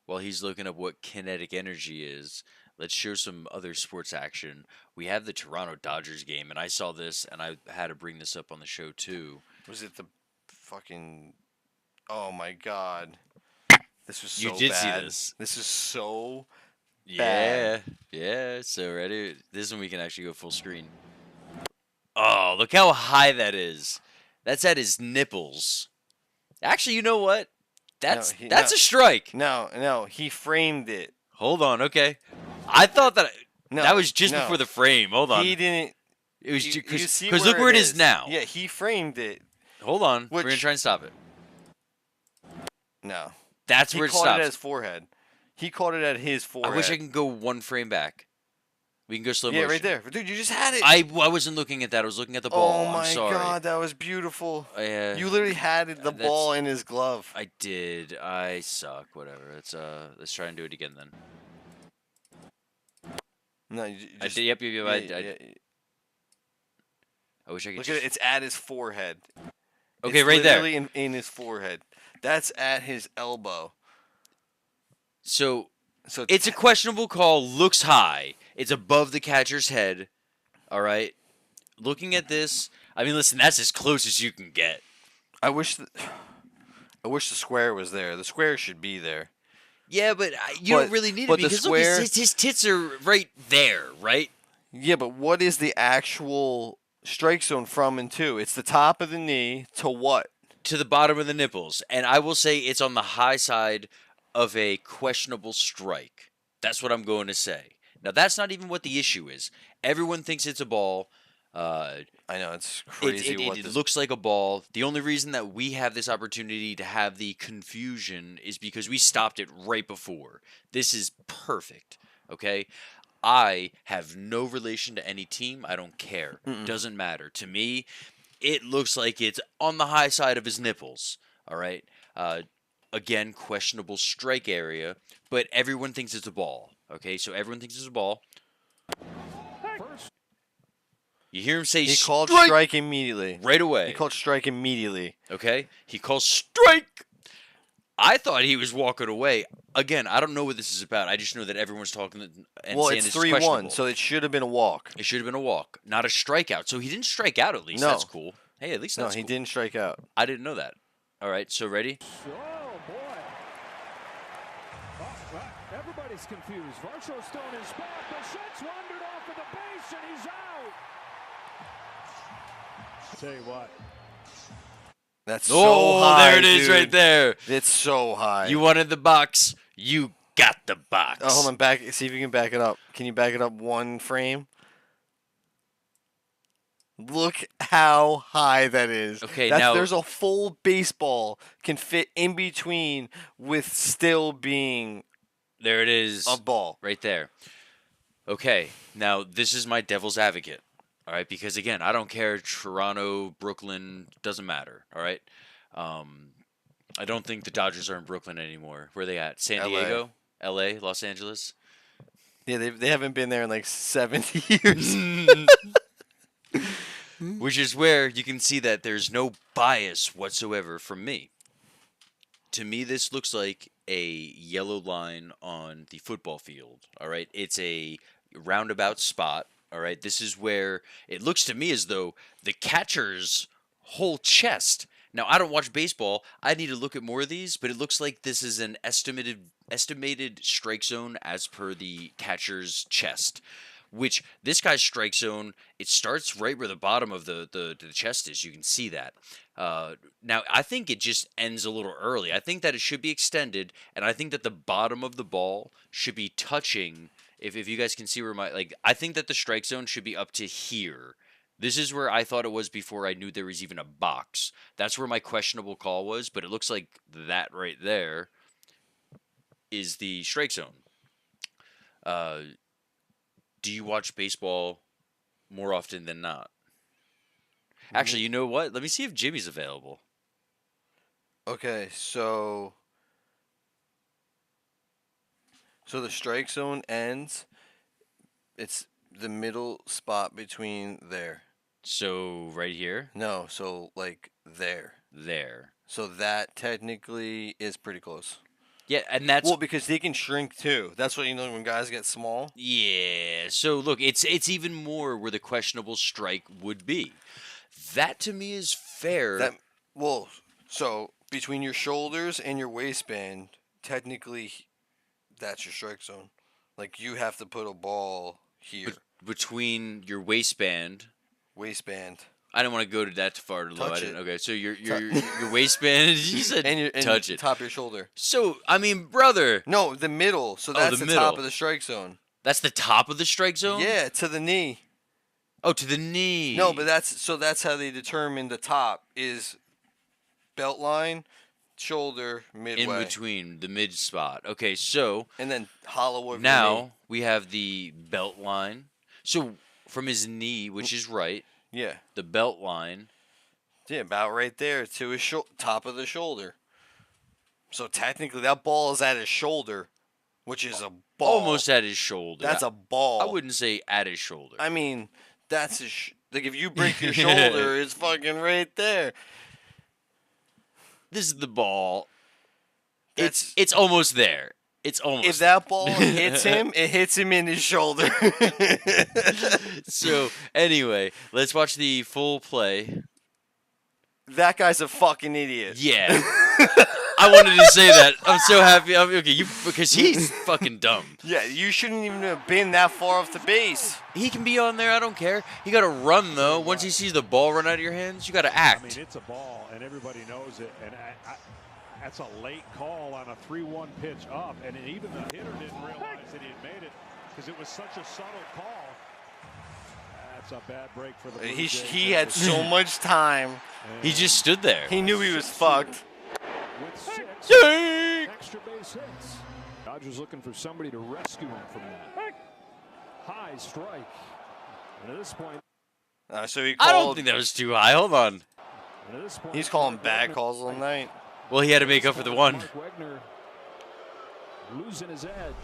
while he's looking up what kinetic energy is, let's show some other sports action. We have the Toronto Dodgers game, and I saw this, and I had to bring this up on the show too. Was it the fucking? Oh my God! This was You so did see bad. this. This is so. Yeah, yeah. So ready? This one we can actually go full screen. Oh, look how high that is. That's at his nipples. Actually, you know what? No, That's a strike. no, he framed it. Hold on, okay. I thought that that No, was just before no, the frame. Hold on. he didn't. It was You see because look where where it it is is. now. Yeah, he framed it. Hold on. We're gonna Which try and stop it. no, That's he where it caught it at stops. his forehead. He caught it at his I wish I forehead. can go one frame back. We can go slow Yeah, motion. right there, dude. You just had it. I wasn't looking at that. I was looking at the Oh ball. I'm my sorry. god, that was beautiful. I, You literally had the that's ball in his glove. I did. I suck. Whatever. Let's try and do it again then. No, you I just did. Yep. yeah. I wish I could Look just. at it. It's at his forehead. Okay, It's right there. literally in his forehead. That's at his elbow. So So it's a questionable call. Looks high. It's above the catcher's head. All right. Looking at this, I mean, listen. That's as close as you can get. I wish I wish the square was there. The square should be there. Yeah, but you don't really need it but the because look, square- his tits are right there, right? Yeah, but what is the actual strike zone from and to? It's the top of the knee to what? To the bottom of the nipples, and I will say it's on the high side of a questionable strike. That's what I'm going to say. Now, that's not even what the issue is. Everyone thinks it's a ball. I know it's It, crazy it, what it this. looks like a ball. The only reason that we have this opportunity to have the confusion is because we stopped it right before. This is perfect. Okay? I have no relation to any team. I don't care. Mm-mm. Doesn't matter. To me, it looks like it's on the high side of his nipples. All right. Again, questionable strike area, but everyone thinks it's a ball. Okay, so everyone thinks it's a ball. You hear him say He strike called strike immediately. right away. He called strike immediately. Okay, he calls strike. I thought he was walking away. Again, I don't know what this is about. I just know that everyone's talking and Well, saying it's it's 3-1, questionable. so it should have been a walk. It should have been a walk, not a strikeout. So he didn't strike out. At least No. that's cool. Hey, at least No, that's he cool. didn't strike out. I didn't know that. All right, so ready? Oh, boy. Oh, everybody's confused. Varsho still in his spot. Bichette's wandered off of the base, and he's out. Tell you what. That's Oh, so high. there it is, dude. right there. It's so high. You wanted the box. You got the box. Oh, hold on, back. See if you can back it up. Can you back it up one frame? Look how high that is. Okay, now- there's a full baseball can fit in between with still being There it is. a ball. Right there. Okay, now this is my devil's advocate. All right, because again, I don't care. Toronto, Brooklyn, doesn't matter. All right. I don't think the Dodgers are in Brooklyn anymore. Where are they at? San LA. Diego, L.A., Los Angeles. Yeah, they haven't been there in like 70 years. Which is where you can see that there's no bias whatsoever from me. To me, this looks like a yellow line on the football field. All right, it's a roundabout spot. All right, this is where it looks to me as though the catcher's whole chest. Now, I don't watch baseball. I need to look at more of these, but it looks like this is an estimated strike zone as per the catcher's chest. Which this guy's strike zone, it starts right where the bottom of the chest is. You can see that. Now, I think it just ends a little early. I think that it should be extended, and I think that the bottom of the ball should be touching. If you guys can see where I think that the strike zone should be up to here. This is where I thought it was before I knew there was even a box. That's where my questionable call was, but it looks like that right there is the strike zone. Do you watch baseball more often than not? Actually, you know what? Let me see if Jimmy's available. Okay, so the strike zone ends. It's the middle spot between there. So right here, No, so like there. there. So that technically is pretty close. Yeah, and that's Well, because they can shrink too. That's what you know when guys get small. yeah. So look, it's even more where the questionable strike would be. That to me is fair. So between your shoulders and your waistband, technically, that's your strike zone. Like you have to put a ball here, Between your waistband, waistband. I didn't want to go to that far low. Touch I didn't. it. Okay, so your waistband. You said And touch it. top of your shoulder. So I mean, brother. No, the middle. So Oh, that's the the top middle. of the strike zone. That's the top of the strike zone. Yeah, to the knee. Oh, to the knee. No, but that's how they determine the top is belt line, shoulder, midway. in between the mid spot. Okay, so And then hollow over the knee. now we have the belt line. So from his knee, which is right, Yeah. the belt line. Yeah, about right there to his top of the shoulder. So technically that ball is at his shoulder, which is a ball. Almost at his shoulder. That's a ball. I wouldn't say at his shoulder. I mean, that's his like if you break your shoulder, it's fucking right there. This is the ball. That's- It's almost there. It's almost. If that ball hits him, it hits him in his shoulder. So anyway, let's watch the full play. That guy's a fucking idiot. Yeah. I wanted to say that. I'm so happy. Because he's fucking dumb. Yeah, you shouldn't even have been that far off the base. He can be on there. I don't care. You got to run though. Once he sees the ball run out of your hands, you got to I mean, act. it's a ball, and everybody knows it. And that's a late call on a 3-1 pitch up, and even the hitter didn't realize that he had made it because it was such a subtle call. That's a bad break for the Blue Jays. He had so much time. He just stood there. He knew he was fucked. With 6 Yank! extra base hits. Dodgers looking for somebody to rescue him from that. High strike. And at this point, So he I don't called. think that was too high. Hold on. and at this point He's calling Mark bad Wegner- calls all night. Well, he had to make up for the one. Mark Wegner losing his edge.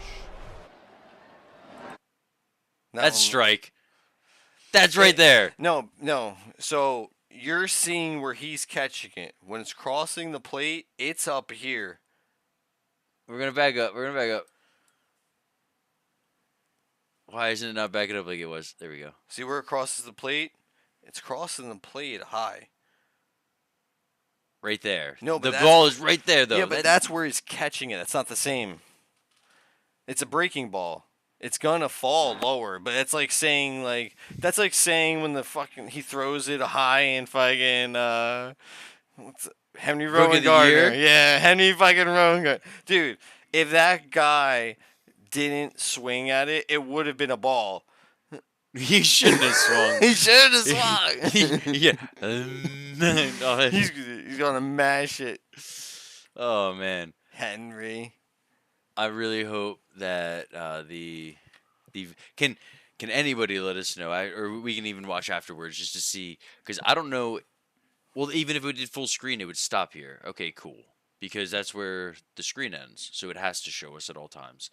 That's strike. That's right there. No. So you're seeing where he's catching it. When it's crossing the plate, it's up here. We're gonna back up. Why isn't it not backing up like it was? There we go. See where it crosses the plate? It's crossing the plate high. Right there. No, but the that's- ball is right there though. Yeah, but that's where he's catching it. It's not the same. It's a breaking ball. It's gonna fall lower, but it's like saying that's like saying when the fucking he throws it high and fucking Henry Rookie Rowan of the Gardner. year? Yeah, Henry fucking Rowan Gardner. Dude, if that guy didn't swing at it, it would have been a ball. he shouldn't have swung. He should have swung. Yeah. He's gonna mash it. Oh man. Henry. I really hope that the can anybody let us know, or we can even watch afterwards just to see, because I don't know. Well, even if it did full screen, it would stop here. Okay, cool, because that's where the screen ends, so it has to show us at all times.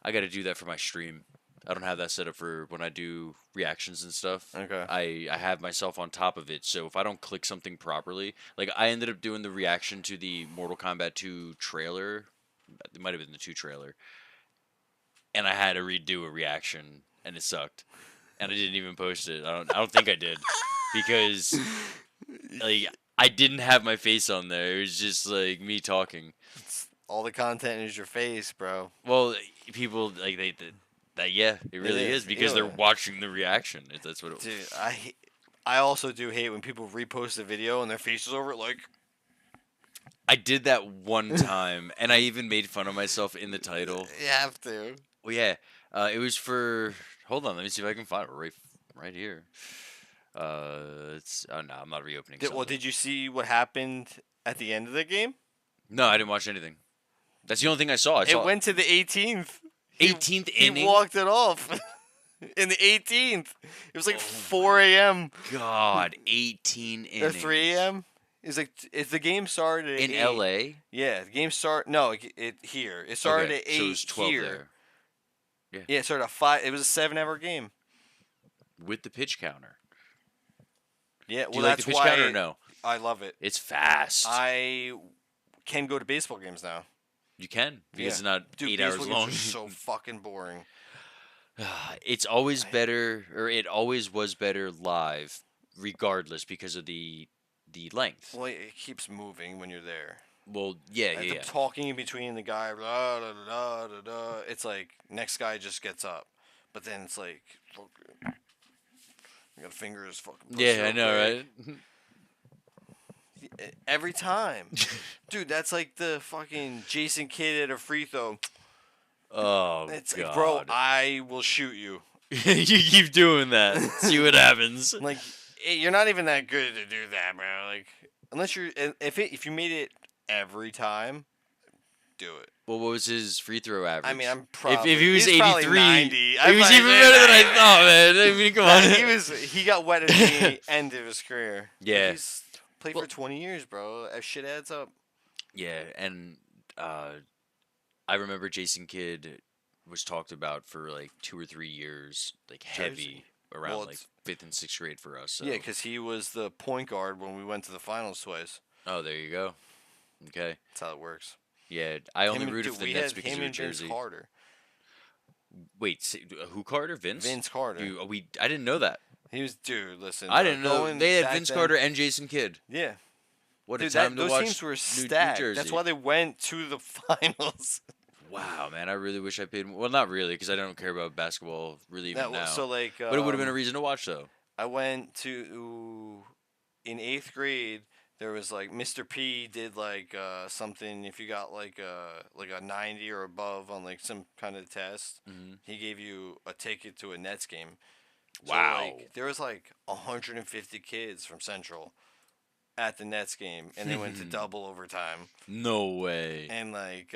I got to do that for my stream. I don't have that set up for when I do reactions and stuff. Okay. I have myself on top of it, so if I don't click something properly, like I ended up doing the reaction to the Mortal Kombat 2 trailer. It might have been the 2 trailer. And I had to redo a reaction, and it sucked. And I didn't even post it. I don't think I did, because like I didn't have my face on there. It was just like me talking. All the content is your face, bro. Well, people like that. Yeah, it really is. is because Yeah. they're watching the reaction. That's what it was. Dude, I also do hate when people repost a video and their face is over it, like. I did that one time, and I even made fun of myself in the title. You have to. Well, yeah, it was for. Hold on, let me see if I can find it right here. It's. Oh no, I'm not reopening. Well, something. did you see what happened at the end of the game? No, I didn't watch anything. That's the only thing I saw. It went to the 18th. 18th He inning. walked it off in the 18th. It was like 4 a.m. God, 18 or innings. 3 a.m. It's like the game started at In 8. L.A. Yeah, the game started. No, it here. It started Okay, at 8 so it was 12 here. there. Yeah, it started at 5. It was a 7-hour game. With the pitch counter. Yeah, Do well you like that's the pitch why counter or no? I love it. It's fast. I can go to baseball games now. You can because Yeah. it's not Dude, 8 hours baseball long. games are so fucking boring. It's always better, or it always was better live, regardless because of the length. Well, it keeps moving when you're there. Well, yeah, And yeah, the yeah. talking in between the guy, blah, da, da, da, da, da. It's like next guy just gets up, but then it's like I gotta finger his fucking pussy Yeah, I real know, quick. right? Every time. Dude, that's like the fucking Jason Kidd at a free throw. Oh It's like, bro, God. I will shoot you. You keep doing that. See what happens. Like, you're not even that good to do that, bro. Like, unless you're, if you made it every time, do it. Well, what was his free throw average? I mean, I'm if probably he was he's probably 83, 90. he was even better than I thought, man. I mean, come on. He got wet at the end of his career. Yeah. He's played Well- for 20 years, bro. That shit adds up. Yeah, and I remember Jason Kidd was talked about for like 2 or 3 years, like heavy around Well, like it's- 5th and 6th grade for us. So. Yeah, because he was the point guard when we went to the finals twice. Oh, there you go. Okay. That's how it works. Yeah, I only Him- rooted dude, for the we Nets had because him of a and Vince jersey. Carter. Wait, who Carter? Vince? Vince Carter. I didn't know that. He was, dude. Listen, I didn't know going they had back Vince then- Carter and Jason Kidd. Yeah, What dude. a time to Those watch teams were New stacked. Jersey. That's why they went to the finals. Wow, man, I really wish I paid. Well, not really, because I don't care about basketball really even now. So like, but it would have been a reason to watch, though. I went to in 8th grade. There was like Mr. P did like something if you got like a 90 or above on like some kind of test, he gave you a ticket to a Nets game. So, Wow. like, there was like 150 kids from Central at the Nets game, and they went to double overtime. No way. And like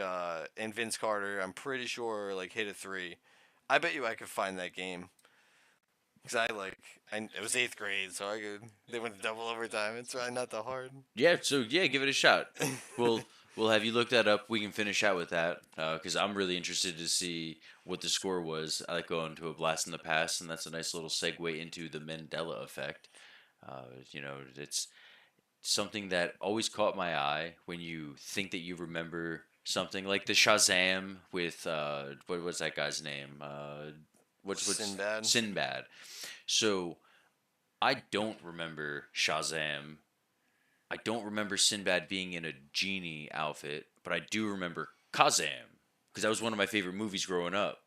and Vince Carter, I'm pretty sure like hit a 3. I bet you I could find that game. Cause it was 8th grade, so they went to double overtime. It's really not that hard. Yeah, so yeah, give it a shot. We'll have you look that up. We can finish out with that because I'm really interested to see what the score was. I like going to a blast in the past, and that's a nice little segue into the Mandela effect. It's something that always caught my eye when you think that you remember something like the Shazam with what was that guy's name? What's Sinbad. Sinbad. So I don't remember Shazam. I don't remember Sinbad being in a genie outfit, but I do remember Kazam because that was one of my favorite movies growing up.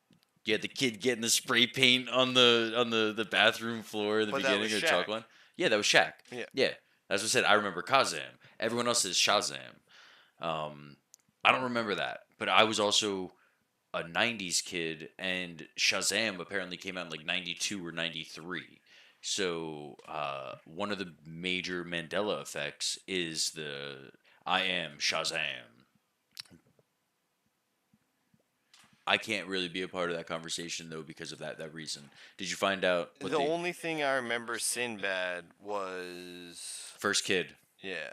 You had the kid getting the spray paint on the bathroom floor in the But that beginning was of Shaq. Chalk Line. Yeah, that was Shaq. Yeah. As I said, I remember Kazam. Everyone else is Shazam. I don't remember that, but I was also a 90s kid, and Shazam apparently came out in like 92 or 93. So one of the major Mandela effects is the I am Shazam. I can't really be a part of that conversation though because of that reason. Did you find out what The only thing I remember Sinbad was first kid? yeah,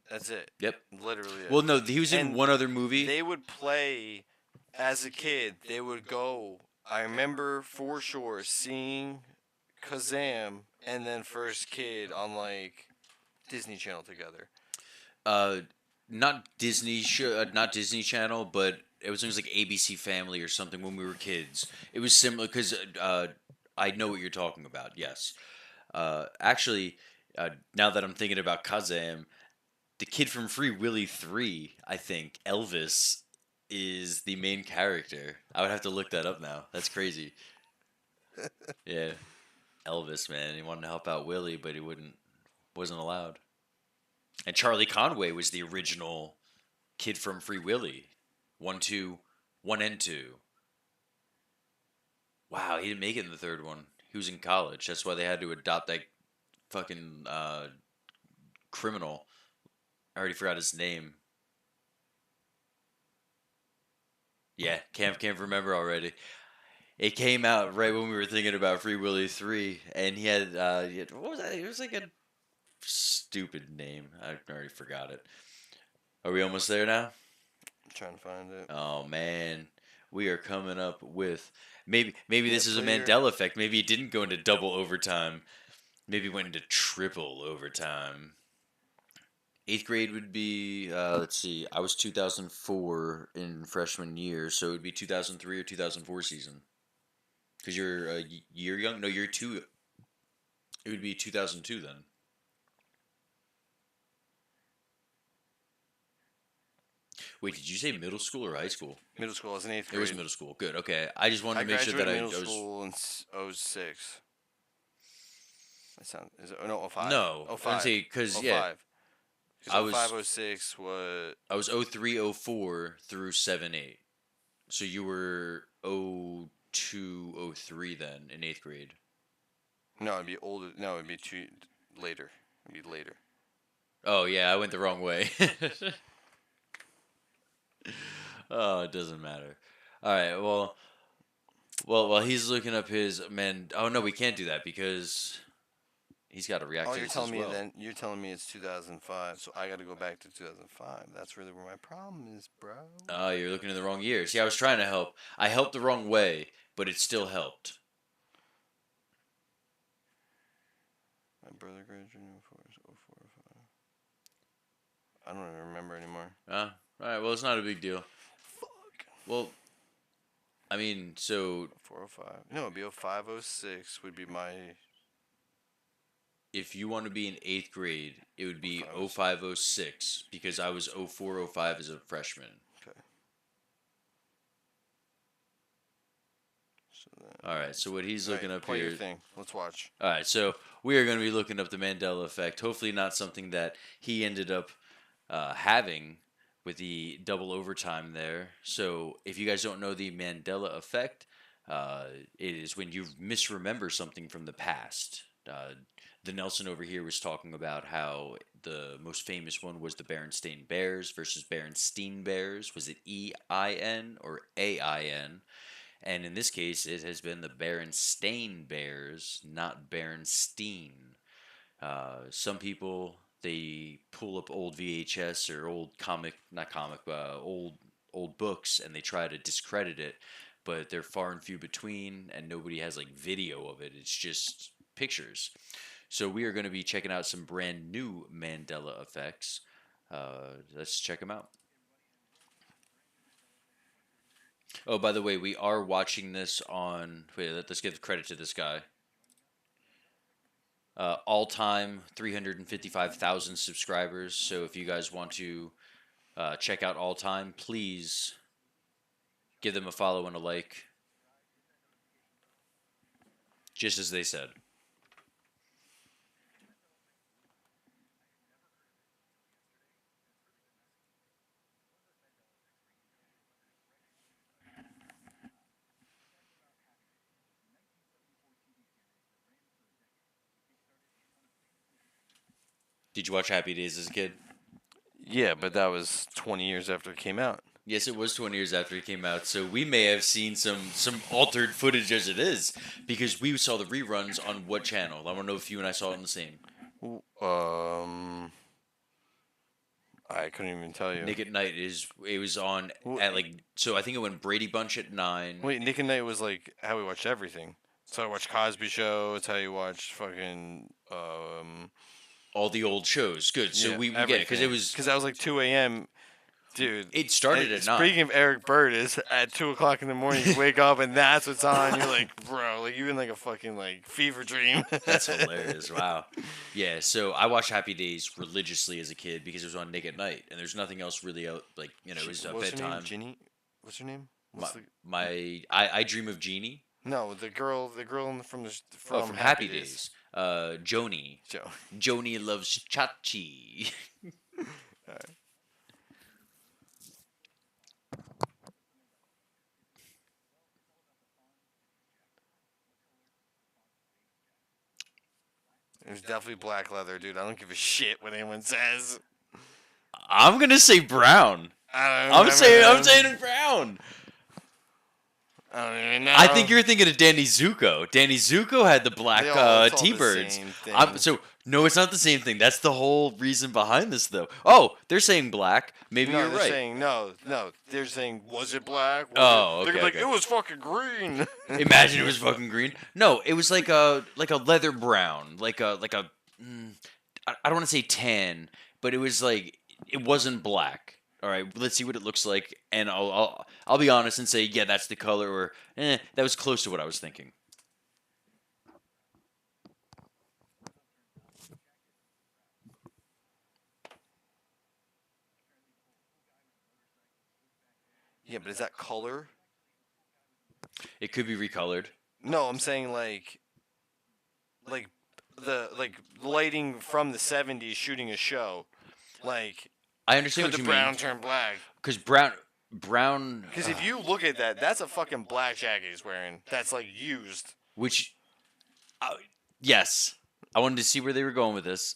that's it. Yep. Literally. It. Well, no, he was in And one other movie. They would play as a kid. They would go. I remember for sure seeing Kazam and then First Kid on like Disney Channel together. Not Disney not Disney Channel, but it was like ABC Family or something when we were kids. It was similar because I know what you're talking about. Yes, actually, now that I'm thinking about Kazam, the kid from Free Willy 3, I think Elvis is the main character. I would have to look that up now. That's crazy. Yeah, Elvis, man, he wanted to help out Willie, but wasn't allowed. And Charlie Conway was the original kid from Free Willy. 1, 2, 1 and 2. Wow, he didn't make it in the third one. He was in college. That's why they had to adopt that fucking criminal. I already forgot his name. Yeah, can't remember already. It came out right when we were thinking about Free Willy 3, and he had what was that? It was like a stupid name. I already forgot it. Are we almost there now? I'm trying to find it. Oh man, we are coming up with maybe this is a player. Mandela effect. Maybe it didn't go into double overtime. Maybe it went into triple overtime. 8th grade would be let's see. I was 2004 in freshman year, so it would be 2003 or 2004 season. Because you're a year young. No, you're 2. It would be 2002 then. Wait, did you say middle school or high school? Middle school. I was in 8th It grade. was middle school. Good. Okay. I just wanted I to make sure that graduated I middle was. school in 06. Is it, no, 05. No, Oh I'm five. saying because Oh yeah, five. I Because 05, was 06 was. I was 03, 04 through 7, 8. So you were 02, 03 then in 8th grade. No, it'd be older. No, it'd be later. It'd be later. Oh yeah, I went the wrong way. Oh, it doesn't matter. All right, well, he's looking up his man. Oh no, we can't do that because he's got to react Oh, to you're this telling as me well. then? You're telling me it's 2005, so I got to go back to 2005. That's really where my problem is, bro. Oh, you're looking in the wrong year. See, I was trying to help. I helped the wrong way, but it still helped. My brother graduated in 04, 04, 05. I don't even remember anymore. All right. Well, it's not a big deal. Fuck. Well, I mean, so 405. No, it'd be 05, 06 would be my. if you want to be in 8th grade, it would be 05, 05, 06 because I was 04, 05 as a freshman. Okay. So then. All right. So what he's looking up play here. your thing. Let's watch. All right. So we are going to be looking up the Mandela effect. Hopefully, not something that he ended up having with the double overtime there. So if you guys don't know the Mandela effect, it is when you misremember something from the past. The Nelson over here was talking about how the most famous one was the Berenstain Bears versus Berenstein Bears. Was it EIN or AIN? And in this case, it has been the Berenstain Bears, not Berenstein. Some people they pull up old VHS or old not comic, old books, and they try to discredit it, but they're far and few between, and nobody has like video of it. It's just pictures. So we are going to be checking out some brand new Mandela effects. Let's check them out. Oh, by the way, we are watching this on. Wait, let's give credit to this guy. All time 355,000 subscribers. So if you guys want to check out all time, please give them a follow and a like. Just as they said. Did you watch Happy Days as a kid? Yeah, but that was 20 years after it came out. Yes, it was 20 years after it came out, so we may have seen some altered footage as it is because we saw the reruns on what channel? I don't know if you and I saw it on the same. I couldn't even tell you. Nick at Night it was on at like so I think it went Brady Bunch at 9. Wait, Nick and Night was like how we watched everything. So I watched Cosby Show. It's how you watch fucking All the old shows. Good. So yeah, we get it because it was that was like 2 a.m. Dude, it started at 9. Speaking of Eric Bird, is at 2 o'clock in the morning. You wake up and that's what's on. You're like, bro, like you in like a fucking like fever dream. That's hilarious. Wow. Yeah. So I watched Happy Days religiously as a kid because it was on Nick at Night, and there's nothing else really out. Like it was What's her name? bedtime. Ginny. What's her name? I Dream of Jeannie. No, the girl from From Happy Days. Joni. Joe. Joni loves Chachi. Alright. It was definitely black leather, dude. I don't give a shit what anyone says. I'm gonna say brown. I don't I'm remember saying brown. I don't even know. I think you're thinking of Danny Zuko. Danny Zuko had the black It's all the T-birds. same thing. So no, it's not the same thing. That's the whole reason behind this, though. Oh, they're saying black. Maybe No, you're they're right. saying no. They're saying was it black? Oh, They're okay, like okay. it was fucking green. Imagine it was fucking green. No, it was like a leather brown, like a I don't want to say tan, but it was like it wasn't black. All right, let's see what it looks like, and I'll be honest and say yeah, that's the color, or that was close to what I was thinking. Yeah, but is that color? It could be recolored. No, I'm saying like the like lighting from the 70s shooting a show. Like, I understand could what the you brown mean. turn black? Because brown. Because if you look at that, that's a fucking black jacket he's wearing. That's like used. Which, yes, I wanted to see where they were going with this.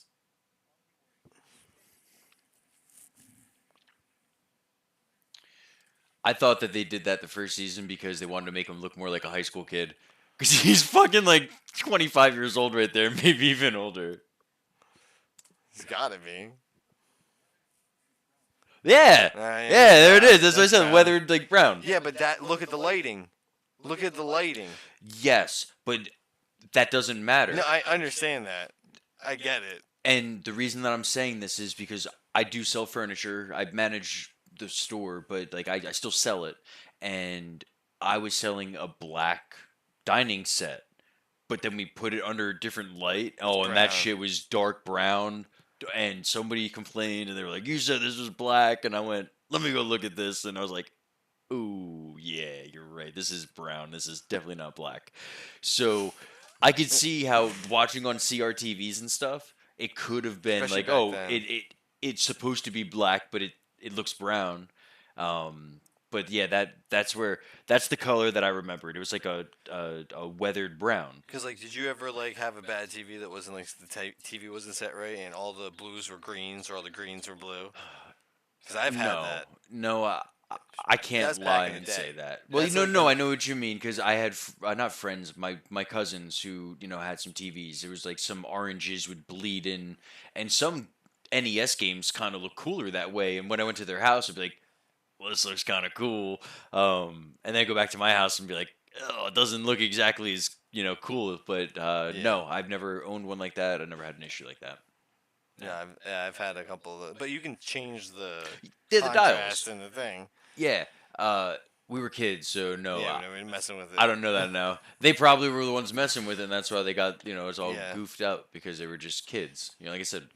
I thought that they did that the first season because they wanted to make him look more like a high school kid. Because he's fucking like 25 years old right there, maybe even older. He's gotta be. Yeah, Yeah, yeah, there it brown. is. That's what I That's said, brown. weathered like brown. Yeah, but that look at the lighting. Look at the lighting. Yes, but that doesn't matter. No, I understand that. I get it. And the reason that I'm saying this is because I do sell furniture. I manage the store, but like I still sell it. And I was selling a black dining set, but then we put it under a different light. Oh, and that brown. shit was dark brown. And somebody complained, and they were like, "You said this was black," and I went, "Let me go look at this," and I was like, "Ooh, yeah, you're right. This is brown. This is definitely not black." So I could see how watching on CRTVs and stuff, it could have been Especially like, back "Oh, then. it's supposed to be black, but it looks brown." But yeah, that's the color that I remembered. It was like a weathered brown. Cause like, did you ever like have a bad TV that wasn't like the TV wasn't set right and all the blues were greens or all the greens were blue? Cause I've had No, that. no, I can't That's back lie in the and day. say that. Well, That's no, like no, the- I know what you mean because I had not friends, my cousins who had some TVs. There was like some oranges would bleed in, and some NES games kind of look cooler that way. And when I went to their house, I'd be like, "Well, this looks kind of cool," and then go back to my house and be like, "Oh, it doesn't look exactly as cool." But Yeah. no, I've never owned one like that. I never had an issue like that. I've had a couple of, but you can change the Yeah, the contrast dials. in the thing. Yeah, we were kids, so no. Yeah, we're messing with it. I don't know that now. They probably were the ones messing with it, and that's why they got, it's all Yeah. goofed out because they were just kids. Like I said,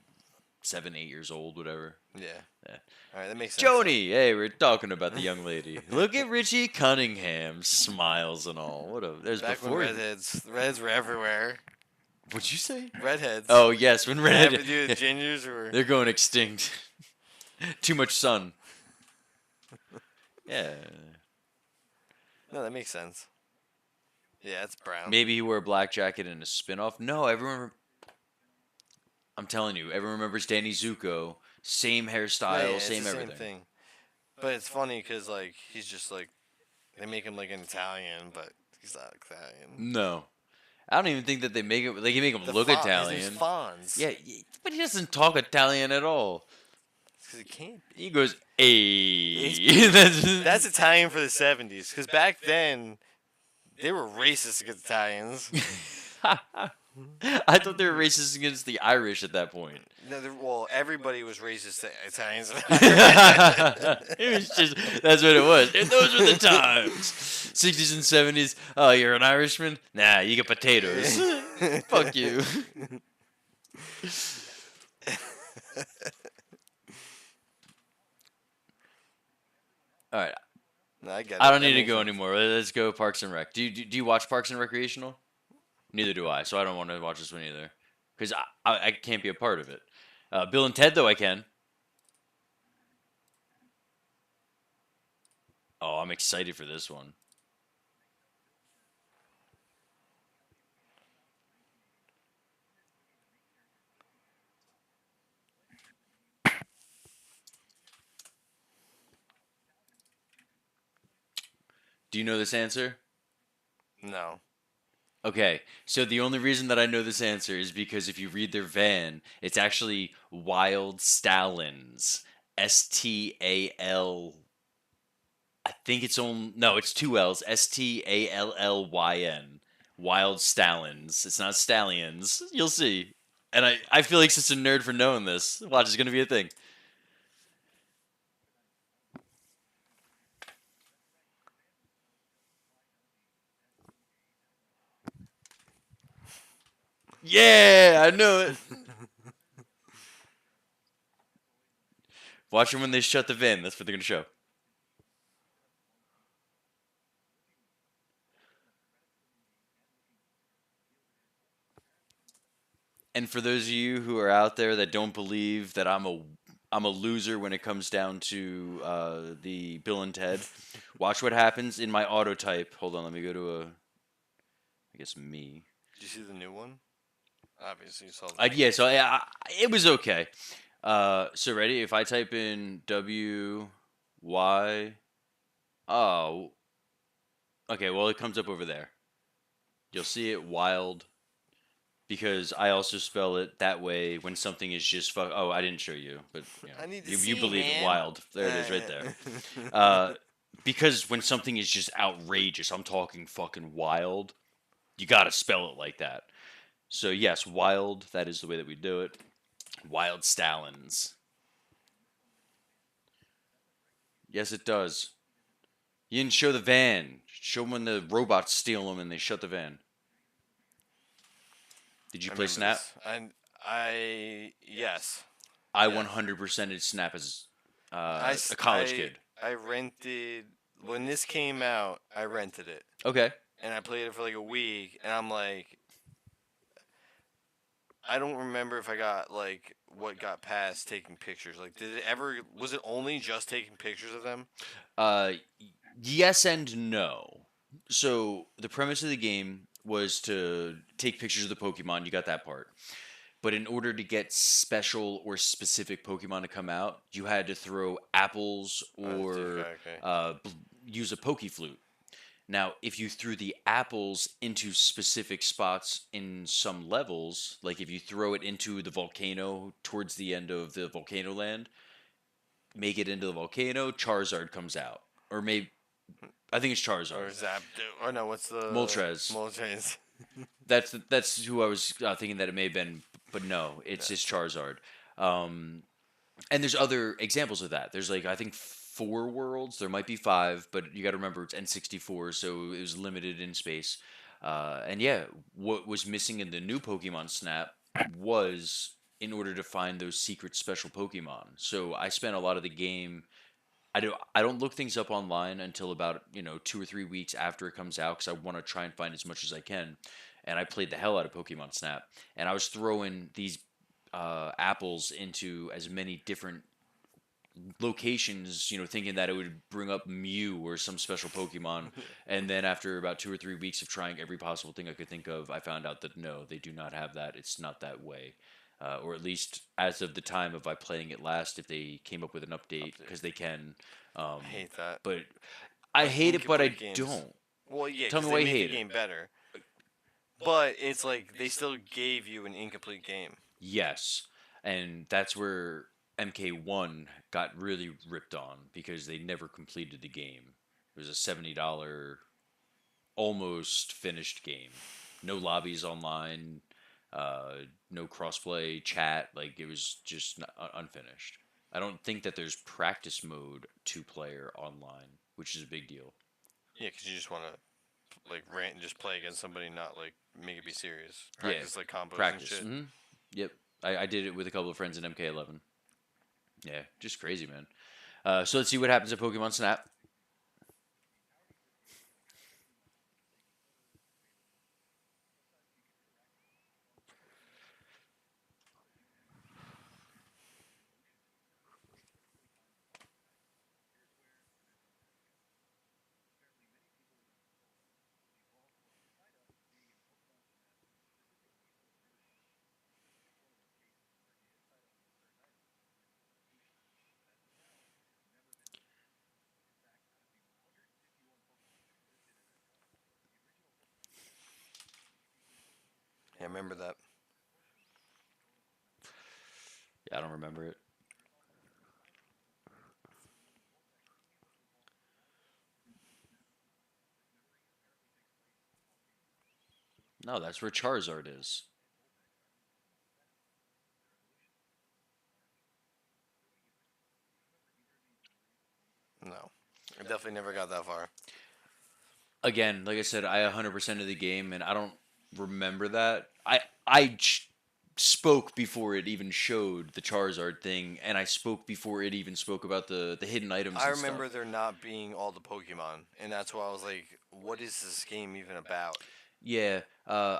7, 8 years old, whatever. Yeah. Yeah. All right, that makes sense. Joni, hey, we're talking about the young lady. Look at Richie Cunningham, smiles and all. What a there's Back when before. the redheads were everywhere. What'd you say? Redheads. Oh yes, when Red. redhead. Dude, gingers were. They're going extinct. Too much sun. Yeah. No, that makes sense. Yeah, it's brown. Maybe he wore a black jacket in a spinoff. No, everyone. I'm telling you, everyone remembers Danny Zuko. Same hairstyle, Yeah, it's same the everything. Same thing. But it's funny because like he's just like they make him like an Italian, but he's not Italian. No, I don't even think that they make it. They can make him The look His Italian. name's Fonz. Yeah, but he doesn't talk Italian at all. Because he can't. He goes, "Hey." That's Italian for the 70s. Because back then, they were racist against Italians. I thought they were racist against the Irish at that point. No, well, everybody was racist to Italians. It was just that's what it was. And those were the times. 60s and 70s. Oh, you're an Irishman? Nah, you get potatoes. Fuck you. All right. No, I get it. I don't That need to makes go sense. anymore. Let's go Parks and Rec. Do you watch Parks and Recreational? Neither do I, so I don't want to watch this one either. Because I can't be a part of it. Bill and Ted, though, I can. Oh, I'm excited for this one. Do you know this answer? No. Okay, so the only reason that I know this answer is because if you read their van, it's actually Wild Stallions. STAL. I think it's on. No, it's 2 L's. STALLYN. Wild Stallions. It's not Stallions. You'll see. And I feel like such a nerd for knowing this. Watch, it's going to be a thing. Yeah, I know it. Watch them when they shut the van. That's what they're going to show. And for those of you who are out there that don't believe that I'm a loser when it comes down to the Bill and Ted, watch what happens in my auto type. Hold on, let me go to I guess me. Did you see the new one? Obviously, you saw the. Yeah, so it was okay. So ready? If I type in WY, oh, okay. Well, it comes up over there. You'll see it wild because I also spell it that way when something is just fuck. Oh, I didn't show you, but I need to you see, believe it man. wild. There it is, right there. Because when something is just outrageous, I'm talking fucking wild. You gotta spell it like that. So yes, wild. That is the way that we do it. Wild Stalins. Yes, it does. You didn't show the van. Show them when the robots steal them and they shut the van. Did you I play remember Snap? this. I yes. I Yes. 100%ed Snap as I, a s- college kid. I rented when this came out. I rented it Okay. and I played it for like a week, and I'm like, I don't remember if I got like what got past taking pictures. Like, did it ever? Was it only just taking pictures of them? Uh, yes and no. So the premise of the game was to take pictures of the Pokemon. You got that part. But in order to get special or specific Pokemon to come out, you had to throw apples or Okay. use a Pokeflute. Now, if you threw the apples into specific spots in some levels, like if you throw it into the volcano towards the end of the volcano land, make it into the volcano, Charizard comes out. Or maybe, I think it's Or Charizard. Zapdos. Or no, what's the Moltres. Moltres. That's who I was thinking that it may have been, but no, it's Charizard. Um, and there's other examples of that. There's like I think 4 worlds. There might be 5, but you got to remember it's N64, so it was limited in space. And yeah, what was missing in the new Pokemon Snap was in order to find those secret special Pokemon. So I spent a lot of the game. I don't look things up online until about 2 or 3 weeks after it comes out because I want to try and find as much as I can. And I played the hell out of Pokemon Snap, and I was throwing these apples into as many different locations, thinking that it would bring up Mew or some special Pokemon. And then after about 2 or 3 weeks of trying every possible thing I could think of, I found out that no, they do not have that. It's not that way. Or at least as of the time of I playing it last, if they came up with an update, because they can. I hate that. But I Like hate it, but I incomplete games. don't. Well, yeah, Tell because me they why you make the hate it. game better. But it's like they still gave you an incomplete game. Yes, and that's where MK1 got really ripped on because they never completed the game. It was a $70 almost finished game. No lobbies online, no crossplay chat. Like it was just unfinished. I don't think that there's practice mode 2 player online, which is a big deal. Yeah, because you just want to like rant and just play against somebody, not like make it be serious. Yeah, Practice like combos practice. and shit. Yep, I did it with a couple of friends in MK11. Yeah, just crazy, man. So let's see what happens at Pokemon Snap. Yeah, I remember that. Yeah, I don't remember it. No, that's where Charizard is. No, I definitely never got that far. Again, like I said, I 100% of the game, and I don't remember that. I spoke before it even showed the Charizard thing, and I spoke before it even spoke about the hidden items I and remember stuff. there not being all the Pokemon, and that's why I was like, "What is this game even about?" Yeah,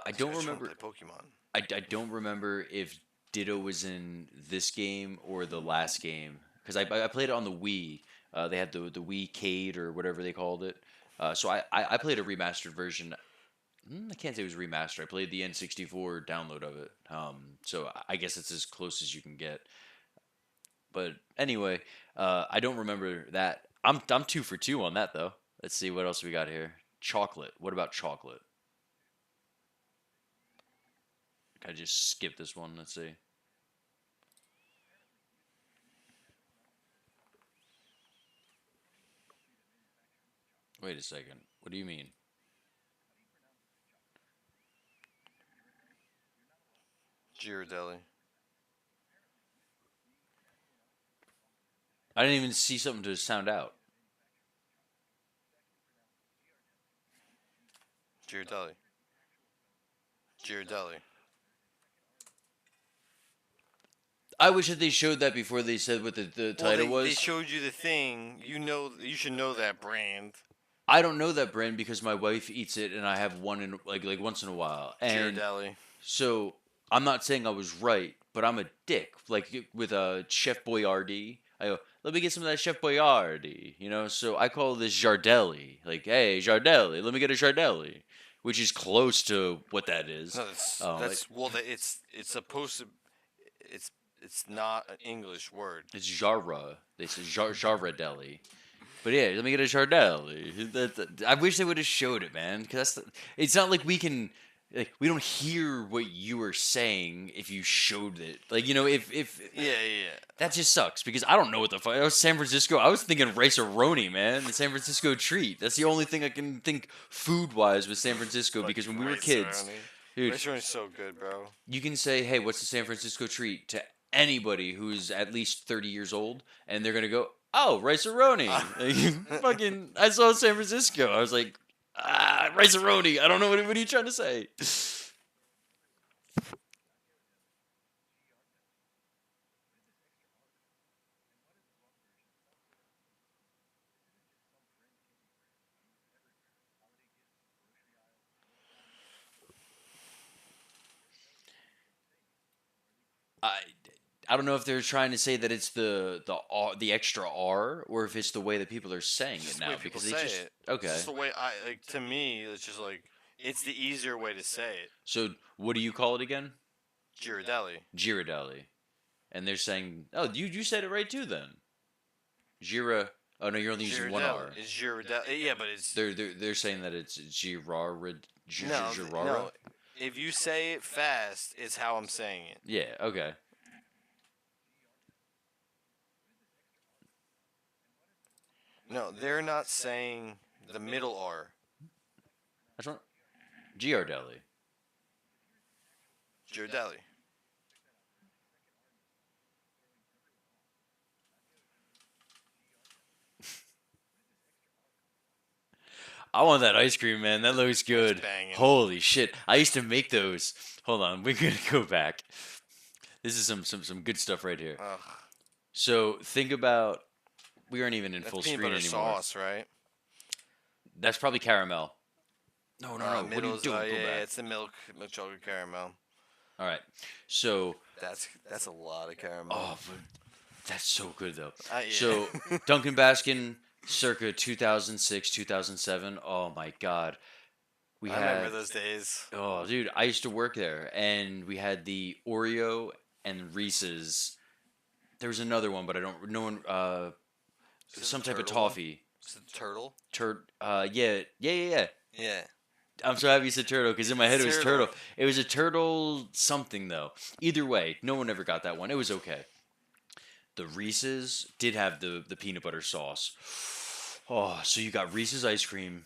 I I don't just want to remember. play Pokemon. I don't remember if Ditto was in this game or the last game because I played it on the Wii. They had the Wii Cade or whatever they called it. So I played a remastered version. I can't say it was remastered. I played the N64 download of it. So I guess it's as close as you can get. But anyway, I don't remember that. I'm 2 for 2 on that though. Let's see what else we got here. Chocolate. What about chocolate? Can I just skip this one? Let's see. Wait a second. What do you mean? Ghirardelli. I didn't even see something to sound out. Ghirardelli. Ghirardelli. I wish that they showed that before they said what the title was. They showed you the thing. You should know that brand. I don't know that brand because my wife eats it, and I have one in like once in a while. And Ghirardelli. so I'm not saying I was right, but I'm a dick. Like with Chef Boyardee, I go, let me get some of that Chef Boyardee. So I call this Jardelli. Like, hey, Jardelli, let me get a Jardelli, which is close to what that is. No, that's Like, it's supposed to. It's not an English word. it's Jara. They say Jardelli. But yeah, let me get a Jardelli. I wish they would have showed it, man. Because it's not like we can. Like, we don't hear what you were saying if you showed it. Like, if Yeah. that just sucks because I don't know what the fuck. I was San Francisco. I was thinking rice-a-roni, man. The San Francisco treat. That's the only thing I can think food-wise with San Francisco because when we were kids, dude, Rice-A-Roni's so good, bro. you can say, "Hey, what's the San Francisco treat?" to anybody who's at least 30 years old, and they're gonna go, "Oh, rice-a-roni." Like, fucking, I saw San Francisco. I was like, rice-a-roni. I don't know what are you trying to say. I I don't know if they're trying to say that it's the extra R or if it's the way that people are saying It's it just the now way people because they say just it. okay. It's just the way to me, it's just like it's the easier way to say it. So what do you call it again? Ghirardelli. Girardelli. And they're saying, "Oh, you said it right too then." Gira. Oh no, you're only using one R. Ghirardelli. It's Ghirardelli. Yeah, but it's They're saying that it's Girard no, Girara. no. If you say it fast, it's how I'm saying it. Yeah. Okay. No, they're not saying the middle R. That's what. Giardelli. Ghirardelli. I want that ice cream, man. That looks good. banging. Holy shit! I used to make those. Hold on, we're gonna go back. This is some good stuff right here. Ugh, So think about we aren't even in that's full peanut screen butter anymore. sauce, right? That's probably caramel. No, no, no. What are you Middle's, doing? Go yeah, back. it's the milk chocolate caramel. All right. So, That's a lot of caramel. oh, but that's so good though. Yeah. So Duncan Baskin, circa 2006, 2007. Oh my God, we I had. remember those days. Oh, dude, I used to work there, and we had the Oreo and Reese's. There was another one, but I don't. No one. Is it Some the type of turtle one? toffee. Is it turtle? Yeah. Yeah. I'm so happy you said turtle because in my head it was Turtle. turtle. It was a turtle something though. Either way, no one ever got that one. It was okay. The Reese's did have the peanut butter sauce. Oh, so you got Reese's ice cream,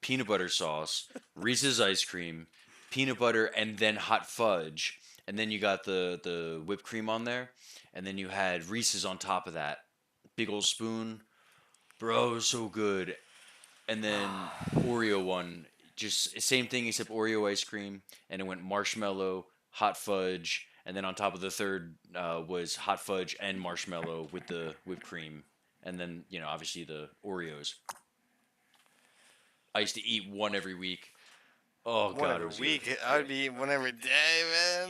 peanut butter sauce, Reese's ice cream, peanut butter, and then hot fudge, and then you got the whipped cream on there, and then you had Reese's on top of that. Big old spoon, bro, it was so good. And then Oreo one, just same thing except Oreo ice cream, and it went marshmallow, hot fudge, and then on top of the third was hot fudge and marshmallow with the whipped cream, and then obviously the Oreos. I used to eat one every week. Oh one God, it every was week. good. I would be eating one every day,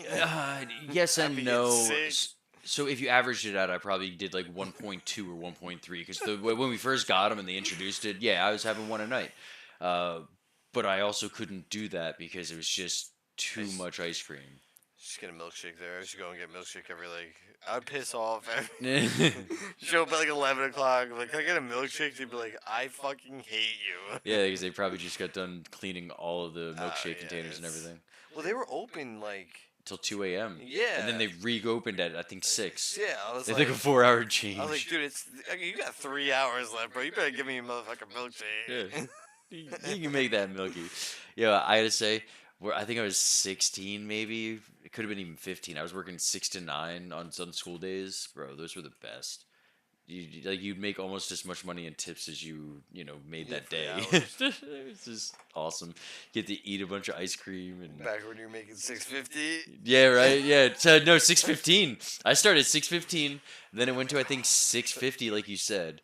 man. Yes I'd be and getting no. sick. So if you averaged it out, I probably did like 1.2 or 1.3 because when we first got them and they introduced it, yeah, I was having one a night. Uh, but I also couldn't do that because it was just too Ice- much ice cream. Just get a milkshake there. I used to go and get milkshake every like. I'd piss off. Yeah, Show up at like 11 o'clock. Like, can I get a milkshake? They'd be like, I fucking hate you. because they probably just got done cleaning all of the milkshake Yeah, containers and it's- everything Well, they were open like. till 2 a.m. Yeah. And then they reopened at I think 6. Yeah, I was They like. took a 4-hour I was like, change. dude, you got 3 hours left, bro. You better give me a motherfucking milkshake. Yeah. You can make that milky. Yeah, I gotta say, I think I was 16, maybe. It could have been even 15. I was working 6 to 9 on some school days, bro. Those were the best. You'd make almost as much money in tips as made Yeah, that for the day. hours. It was just awesome. Get to eat a bunch of ice cream and Back when you were making 650. yeah, right. Yeah, so, no, 6:15. I started 6:15. Then it went to I think 6:50, like you said.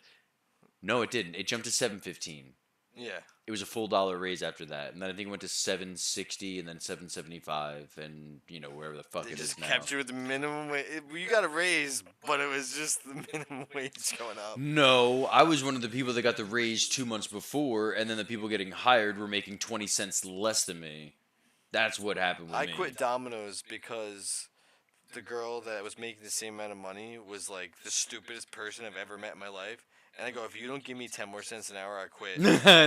No, it didn't. It jumped to 7:15. Yeah. It was a full dollar raise after that, and then I think it went to 7.60 and then 7.75, and wherever the fuck They it is just now. kept you with the minimum wage. You got a raise, but it was just the minimum wage going up. No, I was one of the people that got the raise 2 months before, and then the people getting hired were making 20 cents less than me. That's what happened with I me. quit Domino's because the girl that was making the same amount of money was like the stupidest person I've ever met in my life. And I go, if you don't give me 10 more cents an hour, I quit.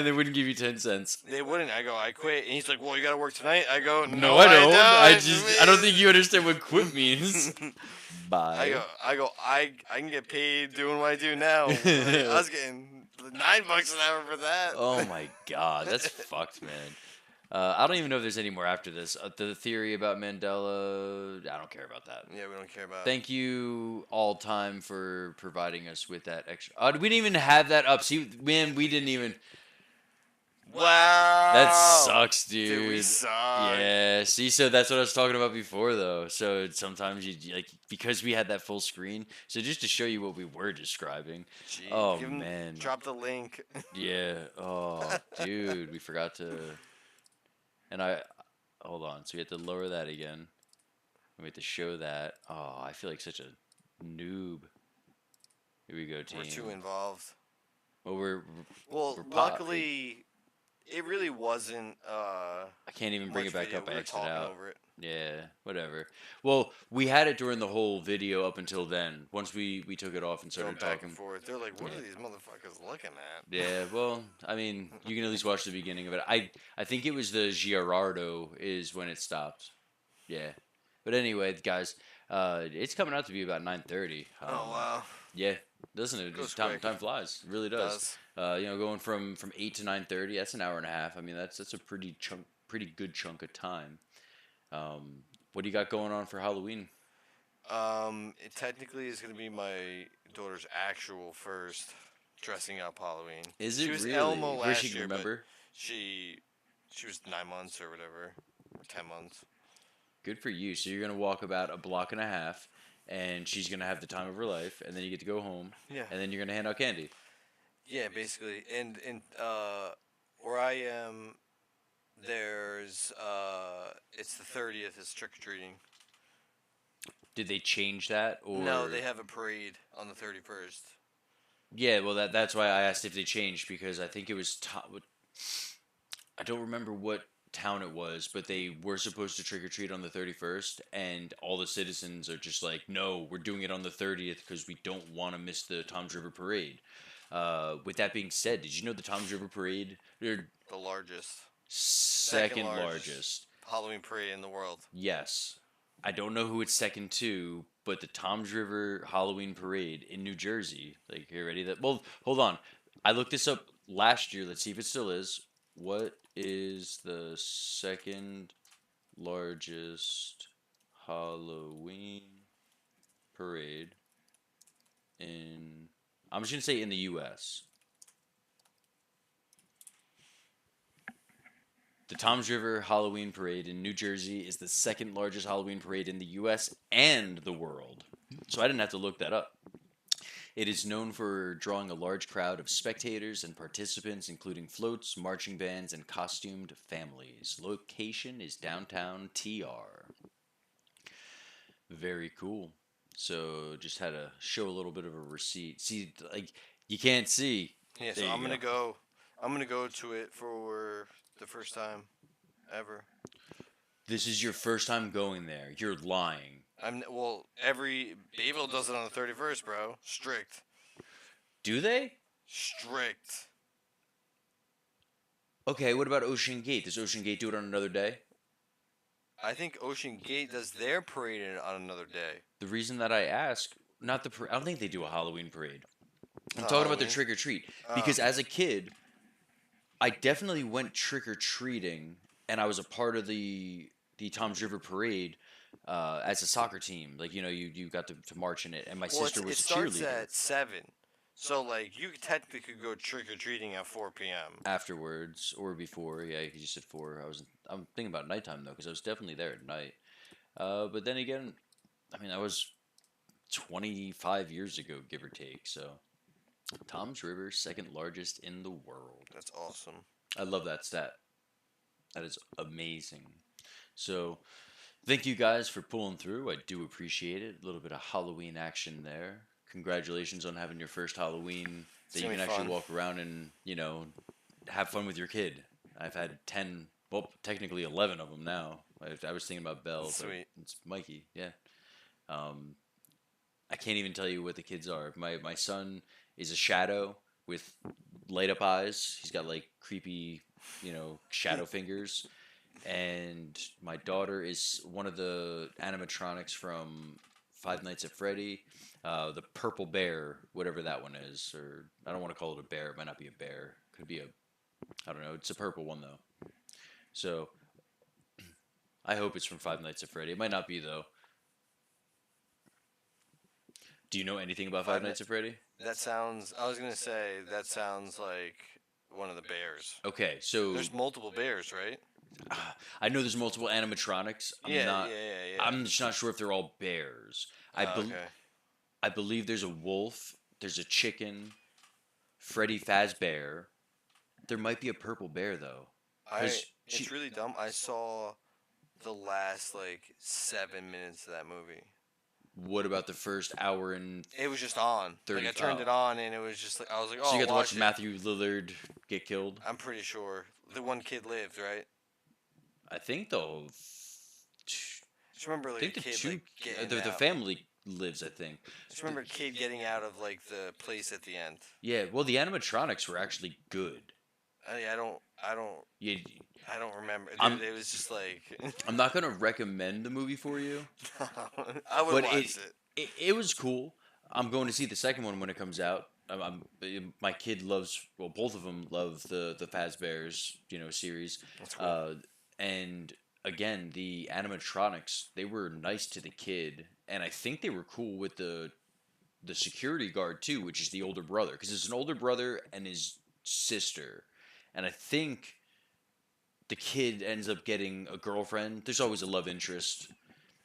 They wouldn't give you 10 cents. They wouldn't. I go, I quit. And he's like, well, you got to work tonight. I go, No, I don't. I I don't think you understand what quit means. Bye. I can get paid doing what I do now. Like, I was getting $9 an hour for that. Oh my god, that's fucked, man. I don't even know if there's any more after this. The theory about Mandela, I don't care about that. Yeah, we don't care about. Thank you all time for providing us with that extra. We didn't even have that up. See, man, we didn't even. Wow. That sucks, dude. Dude, we suck. Yeah. See, so that's what I was talking about before, though. So sometimes you like because we had that full screen. So just to show you what we were describing. Gee, Oh, give 'em- man. Drop the link. Yeah. Oh, dude, we forgot to. And hold on. So we have to lower that again. And we have to show that. Oh, I feel like such a noob. Here we go, team. We're too involved. Well, we're Luckily, it really wasn't. I can't even bring much it back video. up. We I were exited talking out. over it. Yeah, whatever. Well, we had it during the whole video up until then. Once we took it off and Going started back talking. and forth. They're like, what Yeah. are these motherfuckers looking at? Yeah, well, I mean, you can at least watch the beginning of it. I think it was the Girardo is when it stopped. Yeah. But anyway, guys, it's coming out to be about 9:30. Oh wow. Yeah, doesn't it? Goes Just time quick. flies. It really does. Going from 8 to 9:30, that's an hour and a half. I mean, that's a pretty good chunk of time. What do you got going on for Halloween? It technically is gonna be my daughter's actual first dressing up Halloween. Is it She was really? Elmo Where last she can year, but remember? she was 9 months or whatever, or 10 months. Good for you. So you're gonna walk about a block and a half, and she's gonna have the time of her life, and then you get to go home, Yeah. and then you're gonna hand out candy. Yeah, basically, and where I am, there's it's the 30th. It's trick or treating. Did they change that or No, they have a parade on the 31st. Yeah, well that's why I asked if they changed because I think it was I don't remember what town it was, but they were supposed to trick or treat on the 31st, and all the citizens are just like, no, we're doing it on the 30th because we don't want to miss the Toms River Parade. With that being said, did you know the Toms River Parade? They're The largest second largest. Halloween parade in the world. Yes. I don't know who it's second to, but the Toms River Halloween Parade in New Jersey. Like, you ready? Well, hold on. I looked this up last year. Let's see if it still is. What is the second largest Halloween parade in? I'm just gonna say in the U.S. The Toms River Halloween Parade in New Jersey is the second largest Halloween parade in the U.S. and the world. So I didn't have to look that up. It is known for drawing a large crowd of spectators and participants, including floats, marching bands, and costumed families. Location is downtown TR. Very cool. So just had to show a little bit of a receipt. See, like you can't see. Yeah, so There I'm you gonna go. go. I'm gonna go to it for the first time ever. This is your first time going there. You're lying. Every Bayville does it on the 31st, bro. Strict, Do they? strict. Okay, what about Ocean Gate? Does Ocean Gate do it on another day? I think Ocean Gate does their parade on another day. The reason that I ask, not the I don't think they do a Halloween parade. I'm Not talking about the Halloween? trick or treat Oh. because as a kid, I definitely went trick or treating, and I was a part of the Tom's River parade as a soccer team. Like you got to march in it, and my sister It was a starts cheerleader. at 7. So, like, you technically could go trick or treating at 4 p.m. Afterwards or before. Yeah, you just said four. I'm thinking about nighttime though, because I was definitely there at night. But then again, I mean, I was 25 years ago, give or take. So Tom's River, second largest in the world. That's awesome. I love that stat. That is amazing. So thank you guys for pulling through. I do appreciate it. A little bit of Halloween action there. Congratulations on having your first Halloween that It's you gonna can be actually fun. walk around and, have fun with your kid. I've had 10, well, technically 11 of them now. I was thinking about Belle, but Sweet. it's Mikey, yeah. Um, I can't even tell you what the kids are. My son is a shadow with light up eyes. He's got like creepy, shadow fingers. And my daughter is one of the animatronics from Five Nights at Freddy, the purple bear, whatever that one is, or I don't want to call it a bear. It might not be a bear. Could be I don't know. It's a purple one though. So I hope it's from Five Nights at Freddy. It might not be though. Do you know anything about Five Five Ni- Nights at Freddy? I was gonna say, that sounds like one of the bears. Okay, so There's multiple bears, right? I know there's multiple animatronics. Yeah. I'm just not sure if they're all bears. Okay. I believe there's a wolf, there's a chicken, Freddy Fazbear. There might be a purple bear though. 'Cause It's really dumb. I saw the last, like, 7 minutes of that movie. What about the first hour and It was just on. 30 Like, I turned it on, and it was just like, I was like, oh, so you got to watch it. Matthew Lillard get killed? I'm pretty sure the one kid lived, right? I think though. Just remember, I like, think a the kid, two like, getting the out. family lives. I think. Just remember a kid getting out of, like, the place at the end. Yeah. Well, the animatronics were actually good. I don't Yeah. I don't remember. I'm- Dude, it was just like I'm not gonna recommend the movie for you, I would but watch it. it was cool. I'm going to see the second one when it comes out. My kid loves, well, both of them love the Fazbear's series. That's cool. And again, the animatronics, they were nice to the kid, and I think they were cool with the security guard too, which is the older brother, because it's an older brother and his sister, and I think the kid ends up getting a girlfriend. There's always a love interest,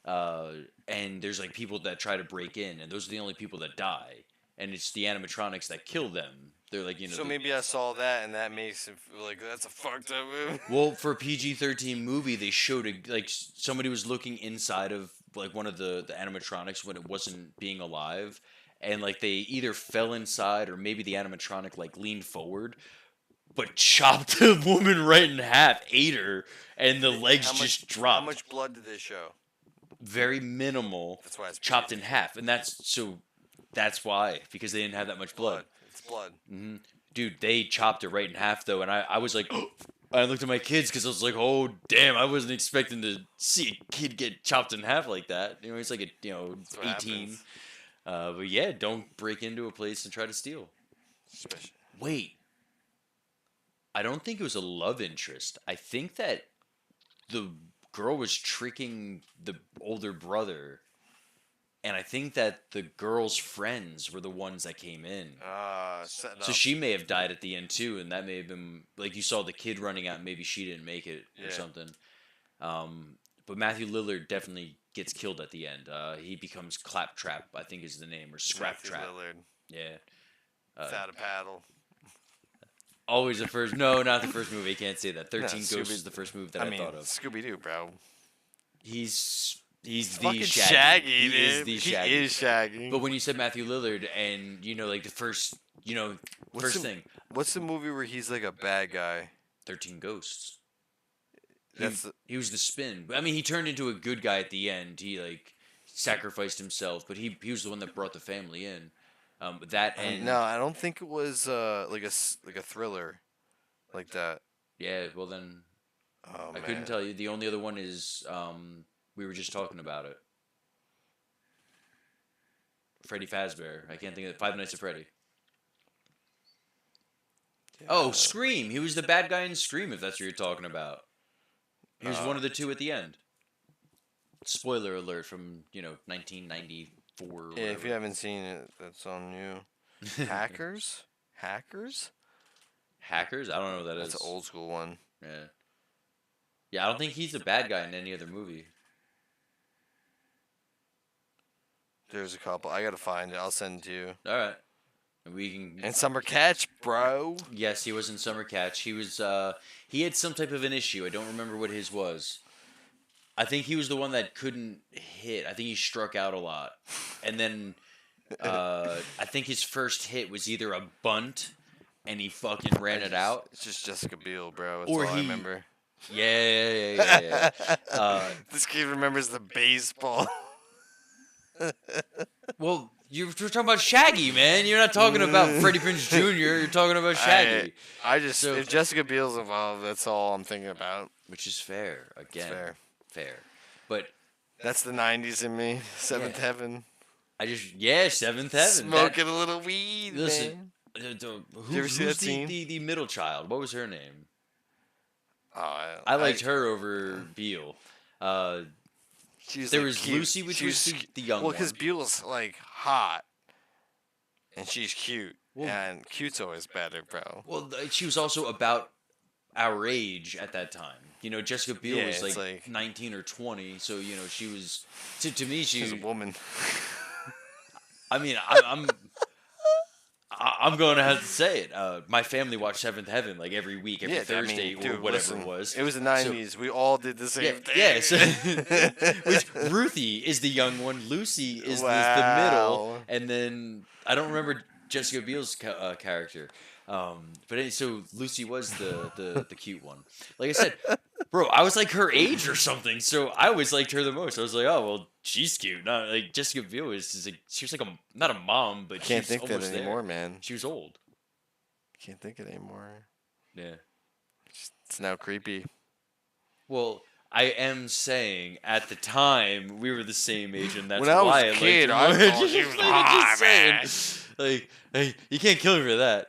and there's like people that try to break in, and those are the only people that die, and it's the animatronics that kill them. They're like So maybe I saw that, and that makes it feel like that's a fucked up movie. Well, for a PG-13 movie, they showed like somebody was looking inside of like one of the animatronics when it wasn't being alive, and like they either fell inside or maybe the animatronic like leaned forward, but chopped the woman right in half, ate her, and the legs just dropped. How much blood did they show? Very minimal. That's why it's chopped PG. in half, and that's why, because they didn't have that much blood. It's blood. Dude, they chopped it right in half though, and I was like, I looked at my kids because I was like, oh damn, I wasn't expecting to see a kid get chopped in half like that. He's like That's what 18. happens. But yeah, don't break into a place and try to steal. Especially. Wait, I don't think it was a love interest. I think that the girl was tricking the older brother. And I think that the girl's friends were the ones that came in. Setting So up. she may have died at the end too, and that may have been like you saw the kid running out. And maybe she didn't make it or Yeah. something. But Matthew Lillard definitely gets killed at the end. He becomes Claptrap, I think is the name, or Scrap Matthew Trap. Lillard. Yeah. Without a paddle. Always the first. No, not the first movie. I can't say that. 13 No, Ghosts is the first movie that I mean, thought of. Scooby-Doo, bro. He's the Fucking Shaggy. Shaggy, He is dude. the He Shaggy. is Shaggy. But when you said Matthew Lillard and, like the first, first thing. What's the movie where he's like a bad guy? 13 Ghosts. That's He was the spin. I mean, he turned into a good guy at the end. He, sacrificed himself, but he was the one that brought the family in. That and... No, I don't think it was like a thriller like that. Yeah, well then... Oh, I couldn't tell you. The only other one is... we were just talking about it. Freddy Fazbear. I can't think of it. Five Nights at Freddy. Yeah. Oh, Scream. He was the bad guy in Scream, if that's what you're talking about. He was one of the two at the end. Spoiler alert from, 1994 or whatever. Yeah, if you haven't seen it, that's on you. Hackers? Hackers? Hackers? I don't know what that is. That's an old school one. Yeah. Yeah, I don't think he's a bad guy in any other movie. There's a couple. I gotta find it. I'll send it to you. All right. We can... And Summer Catch, bro. Yes, he was in Summer Catch. He was, he had some type of an issue. I don't remember what his was. I think he was the one that couldn't hit. I think he struck out a lot. And then, I think his first hit was either a bunt, and he fucking ran it out. It's just Jessica Biel, bro. That's Or all I he- remember. Yeah. This kid remembers the baseball. Well, you're talking about Shaggy, man. You're not talking about Freddie Prinze Jr. You're talking about Shaggy. I just, So- if Jessica Biel's involved, that's all I'm thinking about. Which is fair. Again. Fair. Fair. But That's the 90s in me. Seventh Yeah. Heaven. Seventh Heaven. Smoking a little weed, Listen, man. who, you ever see who's that scene? the middle child? What was her name? Oh, I liked her over Beale. She There like, was cute. Lucy, which She was the young Well, one. because Beale's like hot, and she's cute, Well- and cute's always better, bro. Well, she was also about our age at that time. Jessica Biel Yeah, was it's like like- 19 or 20, so she was to me She's a woman. I mean, I'm going to have to say it. My family watched Seventh Heaven like every week, every Thursday, or dude, whatever listen, it was. It was the 90s. We all did the same thing. Yeah, so which Ruthie is the young one, Lucy is the middle, Wow. and then I don't remember Jessica Biel's character. So Lucy was the cute one. Like I said, bro, I was like her age or something, so I always liked her the most. I was like, oh well, she's cute. Not like Jessica Biel is like she was like not a mom, but Can't she's think that almost there. anymore, man. She was old. Can't think it anymore. Yeah. It's now creepy. Well, I am saying at the time we were the same age, and that's When I was why a liked kid, her I more. thought she was Like, hot, just saying. Like, hey, you can't kill me for that.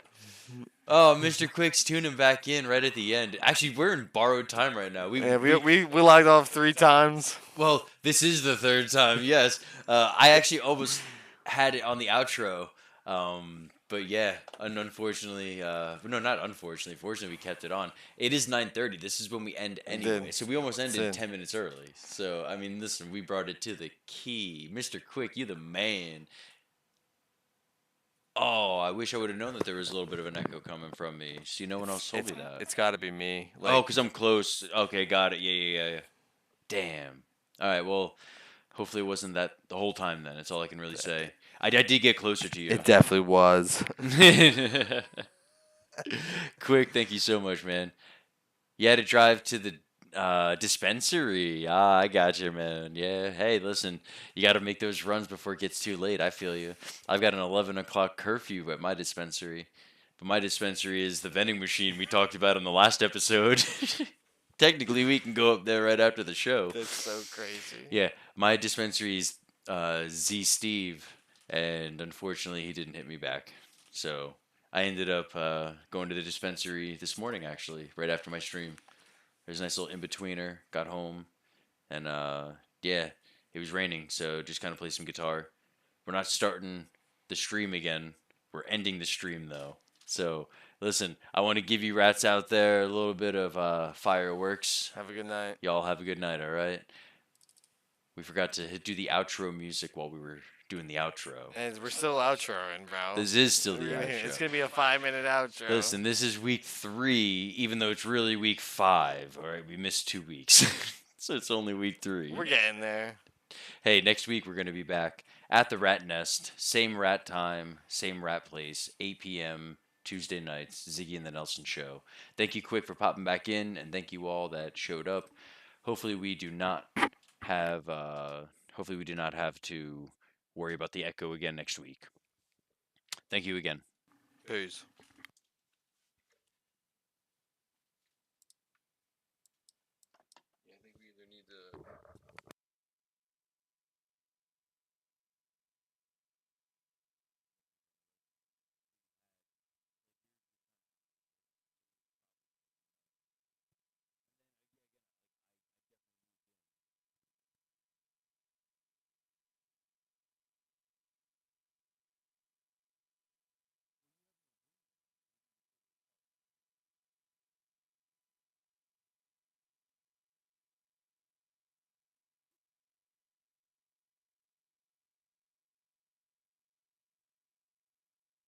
Oh, Mr. Quick's tuning back in right at the end. Actually, we're in borrowed time right now. Yeah, we logged off 3 times. Well, this is the third time. Yes, I actually almost had it on the outro. But yeah, unfortunately, no, not unfortunately. Fortunately, we kept it on. It is 9:30. This is when we end anyway. So we almost ended 10 minutes early. So, I mean, listen, we brought it to the key. Mr. Quick, you the man. Oh, I wish I would have known that there was a little bit of an echo coming from me. See, no one else told me that. It's got to be me. Oh, because I'm close. Okay, got it. Yeah. Damn. All right, well, hopefully it wasn't that the whole time then. That's all I can really say. I did get closer to you. It definitely was. Quick, thank you so much, man. You had to drive to the dispensary. Ah, I got you, man. Yeah. Hey, listen, you got to make those runs before it gets too late. I feel you. I've got an 11 o'clock curfew at my dispensary. But my dispensary is the vending machine we talked about in the last episode. Technically, we can go up there right after the show. That's so crazy. Yeah, my dispensary is Z Steve, and unfortunately, he didn't hit me back. So I ended up going to the dispensary this morning, actually, right after my stream. There's a nice little in-betweener. Got home, and yeah, it was raining, so just kind of played some guitar. We're not starting the stream again. We're ending the stream, though. So, listen, I want to give you rats out there a little bit of fireworks. Have a good night. Y'all have a good night, all right? We forgot to do the outro music while we were doing the outro. And we're still outroing, bro. This is still the It's outro. gonna be a 5-minute outro. Listen, this is week 3, even though it's really week 5. All right, we missed 2 weeks, so it's only week 3. We're getting there. Hey, next week we're going to be back at the Rat Nest. Same rat time, same rat place, 8 p.m. Tuesday nights, Ziggy and the Nelson Show. Thank you, Quick, for popping back in, and thank you all that showed up. Hopefully we do not have to worry about the echo again next week. Thank you again. Peace.